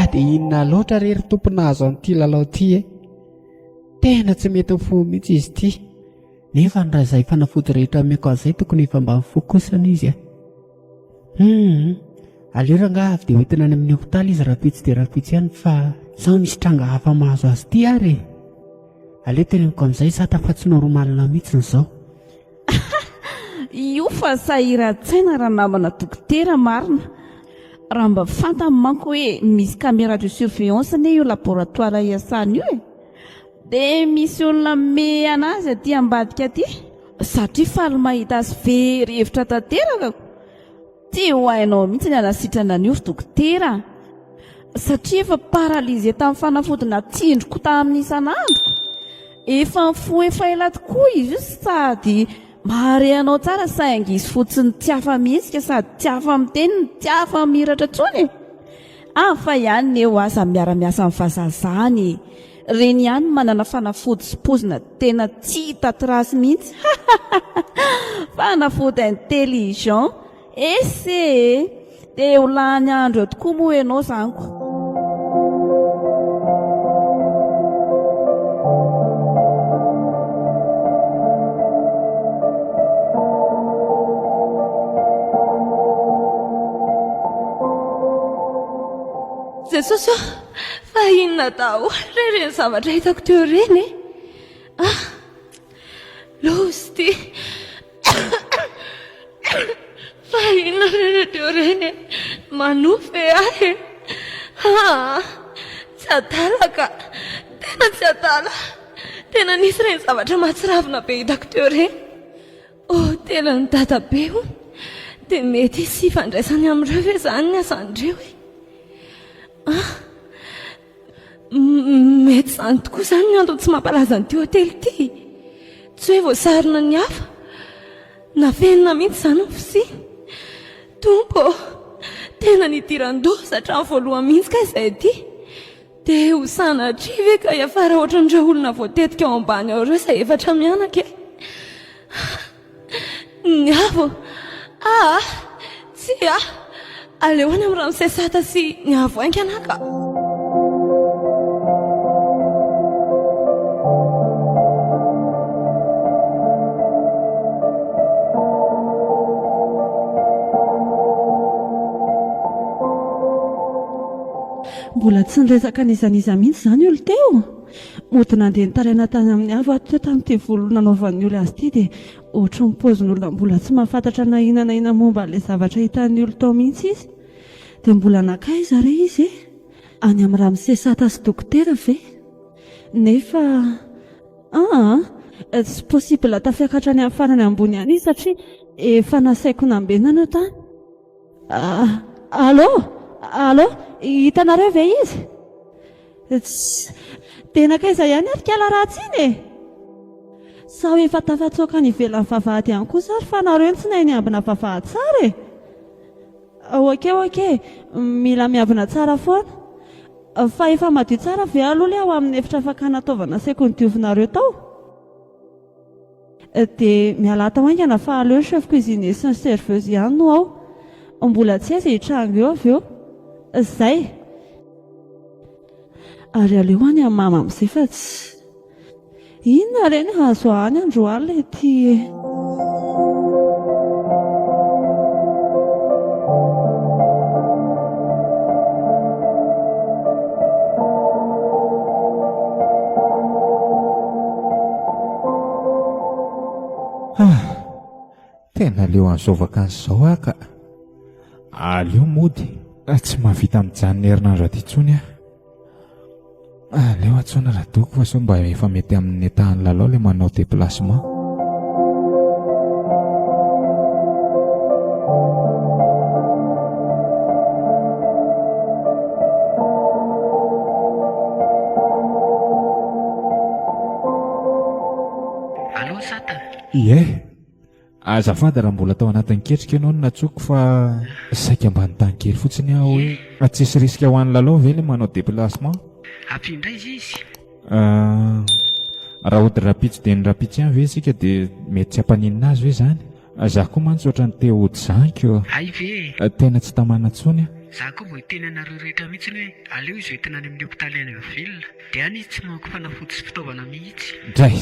Dia inona loatra rery tompona azo an'ity lalao ity e? Tena tsy mety ho fo mihitsy izy ity. Nefa raha izay fanafody rehetra ameko an'izay tokony efa mba fokosana izy aleo raha nga avy dia hoentina any amin'ny hopitaly izy rapitsy dia rapitsy ihany fa sao misy tranga hafa mahazo azy ity ary. Aleo teneniko amin'izay sa tafa-tsy normalina mihitsy n'izao. Io fa sahiran-tsaina raha namana dokotera marina. Raha mba fantany manko hoe misy caméra de surveillance ne io laboratoire iasany io e, dia misy olona me anazy aty ambadika aty satria faly mahita azy very hevitra tanteraka. Ty ho hainao mihitsy ny anasitrana an'io dokotera. satria efa paralize tamin'ny fanafodina tsindroko tamin'ny isan'andro. Efa mifoefa ela tokoa izy sady mahare anao tsara saingy izy fotsiny tsy afa mihitsika sady tsy afa miteny tsy afa miratra tsony. Afa ihany ny eo aza miara-miasa amin'ny fahazazany. Reny ihany manana fanafody sy pozina tena tsy hita trasy mihitsy. Fanafody intelligent. Ese dia ho lany andro eo tokoa moa ianao zaniko. Jesosy, fa inona daholo ireny zavatra hitako teo ireny? Lozy ty. Fa inona ireny teo ireny? Manofy ahy. Tsy adala ka. Tena tsy adala. Tena nisy ireny zavatra mahatsiravina be hitako teo ireny. Tena ny dadabe io. Dia mety sy fandraisany amin'ireo ve izany ny asan'ireo e? Mety izany tokoa izany ny antony tsy mampalaza an'ity hotely ity. Tsy hoe voasarona ny hafa na fenina mihitsy izany ny fosiny. Tompo, tena nidiran-doha hatramin'ny voalohany mihitsy ka izay ity. Dia ho sanatria ve ka hiafara ohatran'ireo olona voatetika ao ambany ao ireo izay efatra mianaka e. Ny avo, tsy aleo any amin'ny Ramsesata sy ny avo hainka anaka. Mbola tsy niresaka nizaniza mihitsy izany olo teo. Mody nandeha nitaraina tany amin'ny avo ato teo tamin'ity volo nanaovan'ny olo azy ity dia ohatry ny paoziny olona mbola tsy mahafantatra na inona momba ilay zavatra hitan'ny olo tao mihitsy izy. Dia mbola nakay zare izy any amin'ny Ramsesata sy dokotera ve? Nefa tsy possible tafiakatra any amin'ny farany ambony any izy satria efa nasaiko nambenana tany. Allo, hitanareo ve izy? Tena kaiza ihany ary kala ratsy iny e. Sa hoe efa tafatsoaka ny ivelan'ny vavahady ihany koa sary fa nareo tsy nahay niambina vavahady tsara e. Ok, mila miavina tsara foana. Fa efa madio tsara ve aloha ilay ao amin'ny efitra fakana taovana sekoly diovinareo tao? Dia miala tao haingana fa aleo ny chef cuisinier sy ny serveuse ihany no ao. Mbola tsy aiza hitrango eo avy eo. Izay. Ary aleo any amin'ny mama amin'izay fa tsy. Inona ireny azo any androany ilay ity e. Tena leo an'izovaka an'izao aka. Aleo mody tsy mahavita mijanona herinandro aty intsony aho. Aleo atsoina radoko fa sao mba efa mety amin'ny tahany lalao ilay manao déplacement. Allo Sata. Azafady raha mbola tao anatin'ny ketrika ianao no natsoko fa saika ambany tany kely fotsiny aho hoe tsisy risika ho an'ny lalao ve ilay manao déplacement. Ampindray izy. Raha ody rapitsy dia ny rapitsy ihany ve isika dia mety tsy hampaninina azy ve izany? Zaho koa mantsy ohatran'ny te ody zaniko. Ay ve? Tena tsy tamana intsony aho. Zaho koa vao teny anareo rehetra mihitsy hoe aleo izy hoentina any amin'ny hopitaly any amin'ny ville. Dia any izy tsy manko fanafody sy fitaovana mihitsy. Dray,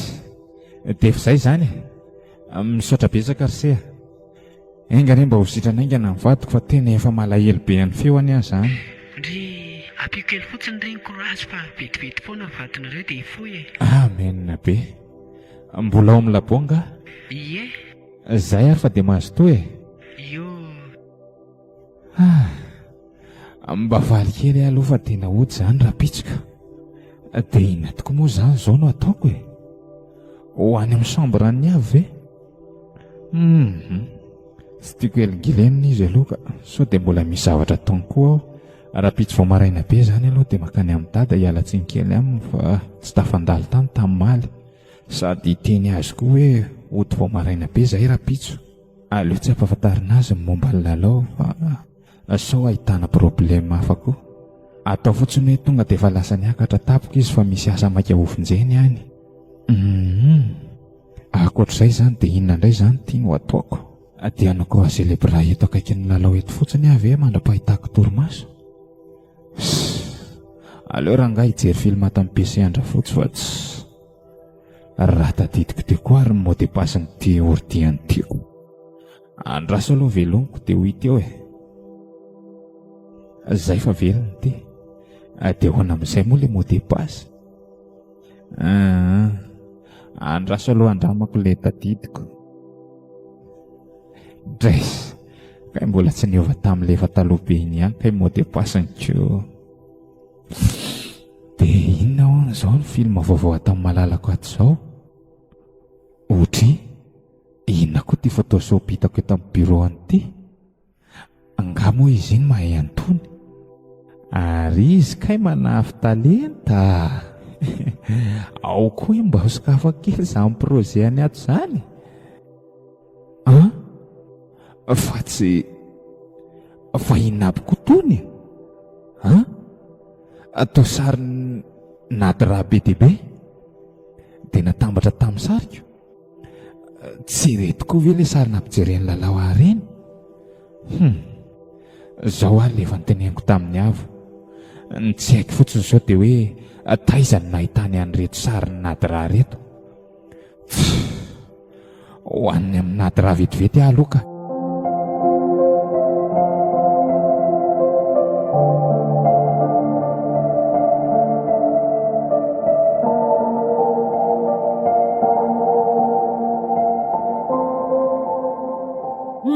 dia efa izay izany misaotra betsaka Risea. Engany mba ho sitrana aingana ny vadiko fa tena efa malahelo be any feoany aho izany. Ndry apio kely fotsiny ireny courage fa vetivety foana vadinareo dia hifoy e. Menina be. Mbola ao amin'ny labonga? Ie. Izay ary fa dia mahazo toa e. Io. Mba valy kely aloha fa tena ody izany rapitsika. Dia inona tokoa moa izany izao no ataoko e? Ho any amin'ny chambre ny avy ve? Tsy tiako elingilenina izy aloha ka sao dia mbola misy zavatra ataony koa raha pitsy vao maraina be zany aloha dia makany amin'ny dada hialatsinkely aminy fa tsy tafandalo tany tamin'ny maly sady teny azy koa hoe ody vao maraina be zay raha pitso aleo tsy ampahafantarina azy momba ny lalao fa sao ahitana problema hafa koa atao fotsiny hoe tonga dia efa lasa niakatra tapoka izy fa misy asa maika hovinjeny any. Ankoatr'izay zany dia inona indray zany tiany ho ataoko dia anako azelebra eto akaikin'ny lalao eto fotsiny avy e mandra-pahitako torimaso. Aleo raha ngahy hijery filma tamin'ny PC andra fotsy fa tsy raha tadidiko teo koa ary mode pasiny ty ordiany tiako andraso aloha veloniko dia ho hita eo zay fa velony ty dia hoana amin'izay moa le mode pasy andraso aloha andramako le tadidiko dres kay mbola tsy niova tamin'le efa taloha be iny ihany kay mode pasiny ko dia inona hoana izao ny filma vaovao atamin'ny malalako ato izao ohatra inona koa ty photoshop hitako eto amin'ny bureau an'ity anga moa izy iny mahay antony ary izy kay manafy talenta ao koa mba ho sokafa kely izany projet any ato izany fa tsy fa inona aby koa tony atao sary naty raha be dia be dia natambatra tamin'ny sariko tsy reto koa ve le sary nampijereny lalao areny zao ary lefa nyteneniko tamin'ny avo ny tsy haiko fotsiny sao dia hoe taizany nahitany an'reto sary naty raha reto ho an'ny amin'ny naty raha vetivety aloka.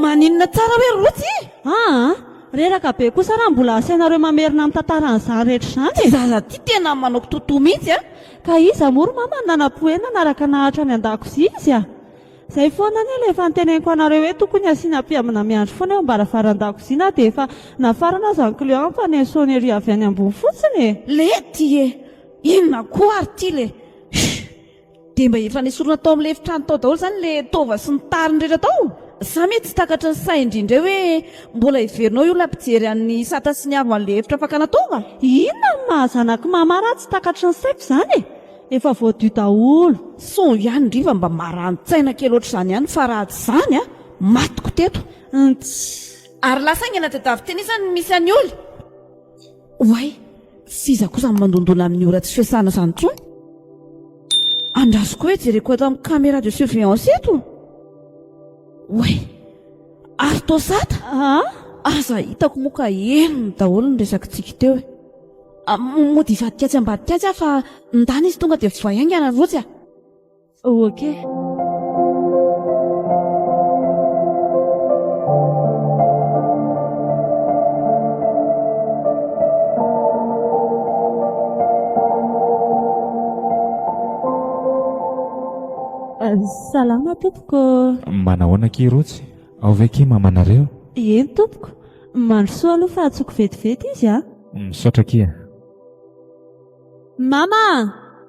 Maninona tsara hoe rotsy reraka be kosa raha mbola asainareo mamerina amin'ny tantaran'izany rehetra izany zaza ty tena manao totoa mihitsy ka iza mory mama nanam-poena naraka nahatra any an-dakozia izy zay foana ny efa niteneniko anareo hoe tokony asiana mpiamina miandro foana eo ambaravaràn-dakozia na dia efa nafarana zany client fa ny sonnerie avy any ambony fotsiny le ty inona koa ary ty le dia mba efa nisorona tao amin'le efitrano tao daholo zany le tova sy ny tariny rehetra tao za mety tsy takatra ny say indrindra hoe mbola hiverinao io lampijery an'ny sata sy ny avo an'le efitra fakana tova inona ny mahazanako mamara tsy takatra ny saiko izany efa voadio daholo so ihany ndriva mba marani-tsaina kely oatra izany ihany fa raha tsy izany matiko teto ary lasa ingena tedavy teny izany misy any oly oay siza kosa mandondona amin'ny ora tsy fiasana izany tsony andrasoko hoe jereko ato amin'ny caméra de surveillance eto oay ary tosata aza hitako moa ka enony daholo ny resakitsika teo mody ivadika atsy ambadika atsy fa ndany izy tonga dia voaingana rotsy ok salama tompoko manahoana ke rotsy ao ve ke mamanareo eny tompoko mandrosoa aloha fa atsoko vetivety izy misaotra kia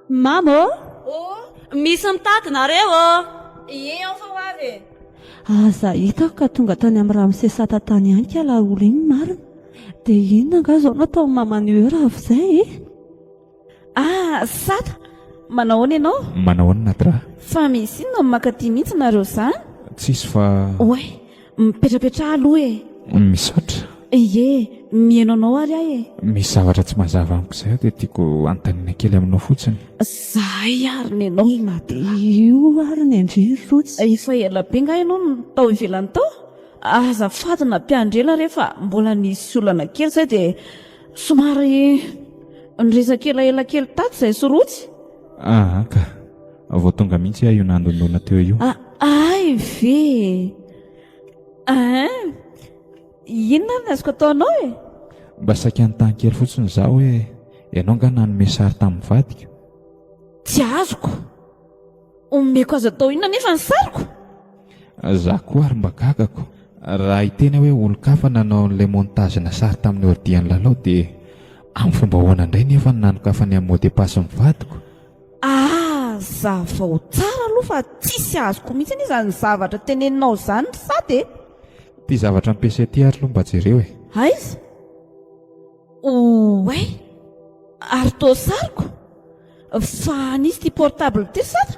mama misy mitadinareo fa hoavy aza hitako ka tonga tany amin'ny raha misesata tany ihany ka la olo iny marina dia inona nga zao natao mamany heura avy izay sata manahoana ianao manahoana naty raha fa misy inona makaty mihitsy nareo izany tsisy fa oay mipetrapetra aloha misaotra mihainao ary ahy misy zavatra tsy mazava amiko izay dia tiako antanina kely aminao fotsiny zahay ary ny anao nady io ary ny andriry rotsy efa ela be nga ianao no tao ivelany tao aza fatina mpiandrela rehefa mbola nisy olana kely izay dia somary nyresakela ela kely tato izay sorotsy ka vao tonga mihitsy io nandondona teo io ay ve inona ny azoko ataonao mba saika nytany kely fotsiny zaho hoe ianao nga nanome sary tamin'ny vadika tsy azoko omeko azy atao inona nefa ny sariko za koa ary mba gagako raha itena hoe olo-kafa nanao n'ilay montagena sary tamin'ny ordian'ny lalao dia amin'ny fomba hoana indray nefa nanokafa ny amin'ny modepasy mivadiko. Za vao tsara aloha fa tsisy azoko mihitsy izany zavatra teneninao izany sady Ty zavatra ampiasay ty ary aloha mba jereo e. aiza oe ary tô sariko fa nisy ty portable ty sady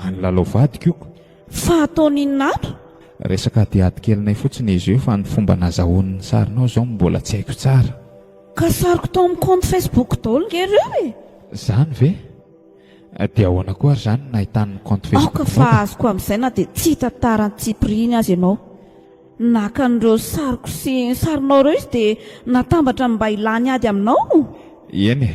Any lalao vadiko io. fa ataon'inona Resaka diady kelinay fotsiny izy io fa ny fomba nazahoan'ny sarinao zao mbola tsy haiko tsara. ka sariko tao amin'ny compte Facebook daholo ngereo e Zany ve? Dia ahoana koa ary zany nahitany compte Facebook. aoka fa azoko amin'izay na dia tsy tantarany tsipiriny azy ianao naka an'ireo sariko sy sarinao ireo izy dia natambatra mba ilany ady aminao. Eny e,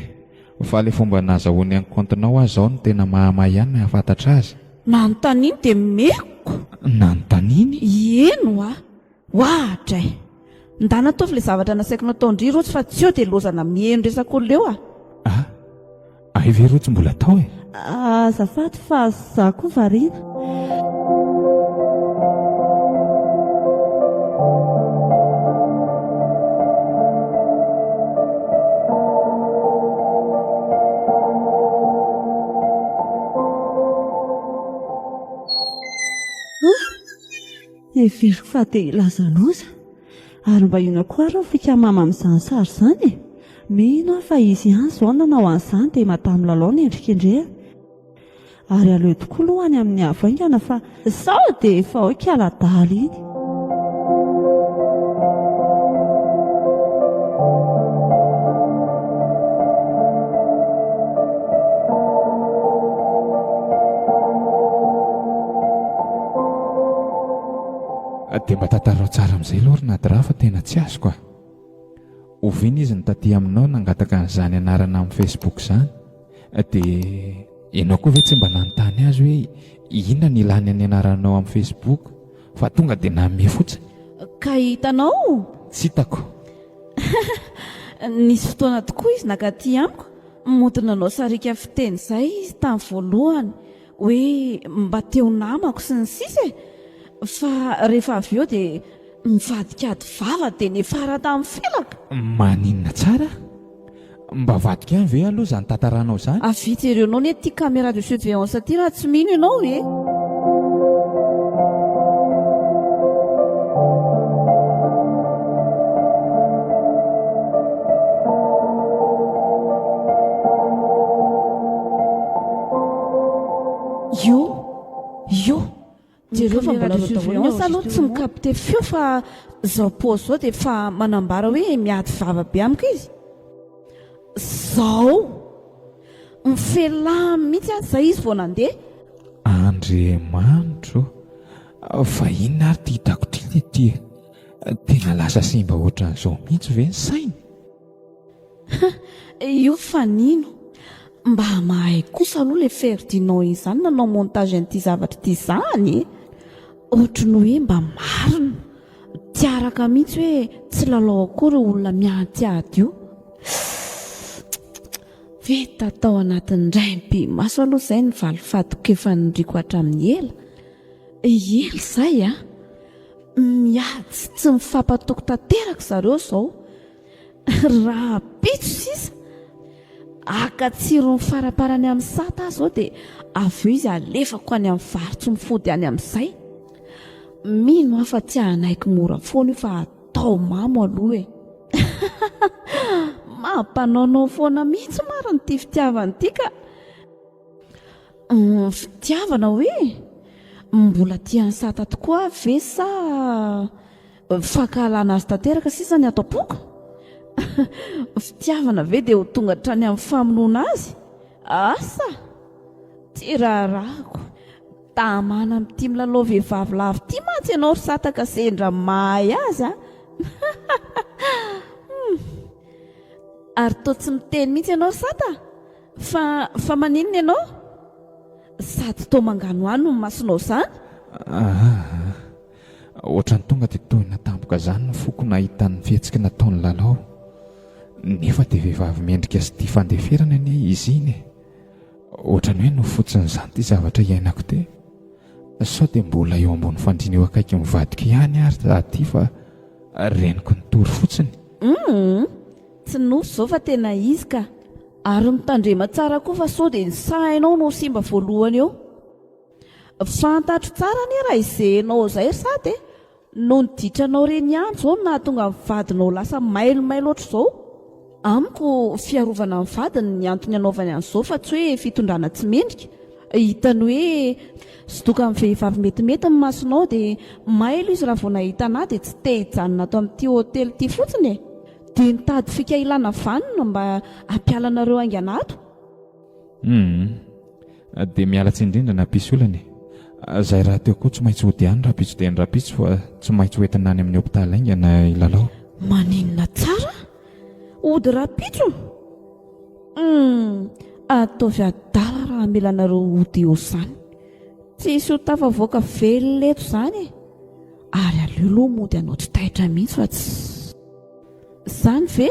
fa le fomba nazahoany any comptenao azy zao no tena mahamay ihany ny hafantatra azy. Nanontaniany dia meko. Nanontaniany? Eno ohatra e ndana ataovy ilay zavatra nasaiko natao indry rotsy fa tsy eo dia lozana miheno resaka olona eo Ay ve rotsy mbola tao e? Azafady fa za koa variana. Everiko fa dia lazaloza ary mba ina koa reo fikamama amin'izany sary izany e. Mino fa izy ihany izao nanao an'izany dia matamin'ny lalao ny endrikendrea ary aleo tokoa lohany amin'ny havaingana fa sao dia efa hoe kialadaly iny. Dia mba tantarao tsara amin'izay aloha ry nady raha fa tena tsy azoko Oviana izy nitaty aminao nangataka an'izany anarana amin'ny Facebook izany. Dia ianao koa ve tsy mba nanontany azy hoe inona ny ilany any anaranao amin'ny Facebook fa tonga dia nanome fotsiny. Ka hitanao? Tsy hitako. Nisy fotoana tokoa izy nakaty amiko modina anao sarika fiteny izay izy tamin'ny voalohany hoe mba teo namako sy ny sisa fa rehefa avy eo dia mivadikady vava dia nefara tamin'ny felaka. Maninona tsara? Mba vadika ihany ve aloha izany tantaranao izany? Avita ireonao ny ty caméra de surveillance aty raha tsy mino ianao e. Io jereo fa mbola surveillance aloha tsy mikapite feo fa zao paosy zao dia efa manambara hoe miady vava be amiko izy. Zao mifelamy mihitsy azy izay izy vao nandeha. Andriamanitro, fa inona ary ty hitako ty tena lasa simba ohatran'izao mihitsy ve ny sainy? Io fa nino mba mahay kosa aloha ilay ferdinand izany nanao montage n'ity zavatra ity izany ohatry ny hoe mba marina tiaraka mihitsy hoe tsy lalao akory olona miady io. Veta tao anatin'ny raim-be maso aloha izay ny valifadiko efa nindriko hatramin'ny ela izay miady tsy mifampatoko tanteraka zareo izao raha pitso sisa akatsiro ny faraparany amin'ny sata zao dia avy eo izy alefako any amin'ny varotsy mifody any amin'izay. Mino afa tsy hanaiky mora foana io fa atao mamo aloha e. Mampanaonao foana mihitsy mariny ty fitiavana ity ka fitiavana hoe mbola tian'ny sata tokoa ve sa fankahalana azy tanteraka sisa ny atao-poka. Fitiavana ve dia ho tonga hatrany amin'ny famonoana azy? Asa ty raharahako tamana amin'ity milalao vehivavy lavo ty mantsy ianao ry sataka sendra mahay azy ary toa tsy miteny mihitsy ianao ry sata fa maninona ianao sady toa mangano any no masonao izany. Ohatrany tonga dia toy natampoka izany ny foko nahitan'ny fihetsika nataon'ny lalao nefa dia vehivavy mendrika sy tia fandeferana anie izy iny. Ohatrany hoe no fotsiny izany ty zavatra iainako te sao dia mbola eo ambony fandriana eo akaiky mivadika ihany ary zaty fa reniko ny tory fotsiny. Tsy nosy izao fa tena izy ka, ary mitandrema tsara koa fa sao dia ny sainao no simba voalohany eo. Fantatro tsara anie raha izenao izay sady no niditranao reny ihany izao na tonga mivadinao lasa mailomailo oatra izao. Amiko fiarovana ny vadiny ny antony anaovany an'izao fa tsy hoe fitondrana tsy mendrika. Hitany hoe sodoka amin'ny vehivavy metimety ny masonao dia mailo izy raha vao nahita anahy dia tsy te hijanona ato amin'ity hôtely ity fotsiny e. Dia nitady fika ilana vanona mba hampialanareo hainganato. Dia mialatsy indrindra nampisy olana zay raha teo koa tsy maintsy hody ihany rapitso dia ny rapitso fa tsy maintsy hoentina any amin'ny hopitaly aingana ilalao. Maninona tsara? Ody rapitso? Ataovy adala raha amelanareo ody eo izany. Tsisy ho tafavoaka velona eto izany e. Ary aleo aloha mody anao tsy taitra mihitsy fa tsy izany ve?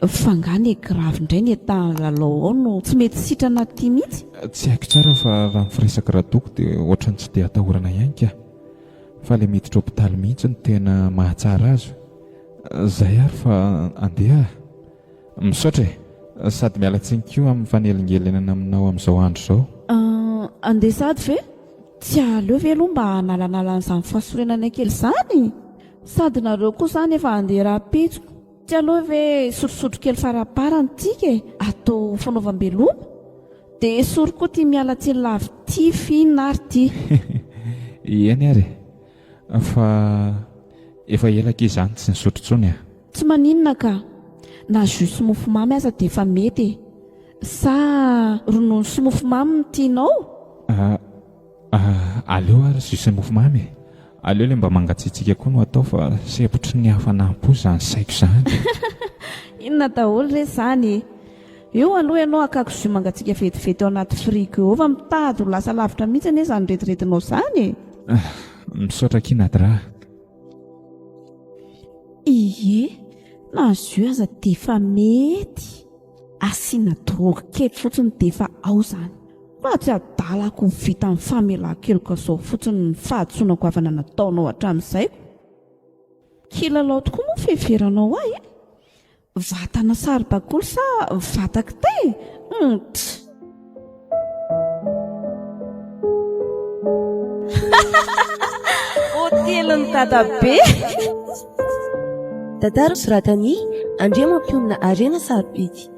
Fangany gravy indray ny etahan'ny lalao ao no tsy mety sitrana aty mihitsy. Tsy haiko tsara fa raha mifiresaka radoko dia ohatrany tsy dia atahorana ihany ka, fa ilay miditra hopitaly mihitsy no tena mahatsara azo. Zay ary fa andeha misaotra sady mialatsiny koa amin'ny fanelingelenana aminao amin'izao andro izao. Andeha sady ve? Tsy aleo ve aloha mba hanalanala an'izany fahasorenana kely izany? Sady nareo koa izany efa andeha rapitso. Tsy aloha ve sotrosotro kely faraparany tsika atao fanaovam-beloma? Dia sory koa tia mialatsiny lavy ty fihinana ary ty. Eny ary fa efa elaka izany tsy nisotro intsony. Tsy maninona ka, na jus sy mofomamy aza dia efa mety sa ronono sy mofomamy no tianao? Aleo ary jus sy mofomamy. Aleo ilay mba mangatsiatsika koa no atao fa sepotry ny hafanampo izany saiko izany. Inona daholo re izany? Eo aloha ianao akako jus mangatsiaka vetivety ao anaty frigo eo fa mitady ho lasa lavitra mihitsy anie izany retiretinao izany. Misaotra kinadra. Ie, na jus aza dia efa mety. Asiana drogy kely fotsiny dia efa ao izany. Fa tsy adalako vita amin'ny famelan-keloka izao fotsiny ny fahadsoana goavana nataonao hatramin'izay. Kilalao tokoa moa fiheveranao ahy e. Vatana saribakoly sa vata kitay? Hotelin'ny dadabe. Tantara soratany andre mampionina arena sarobidy.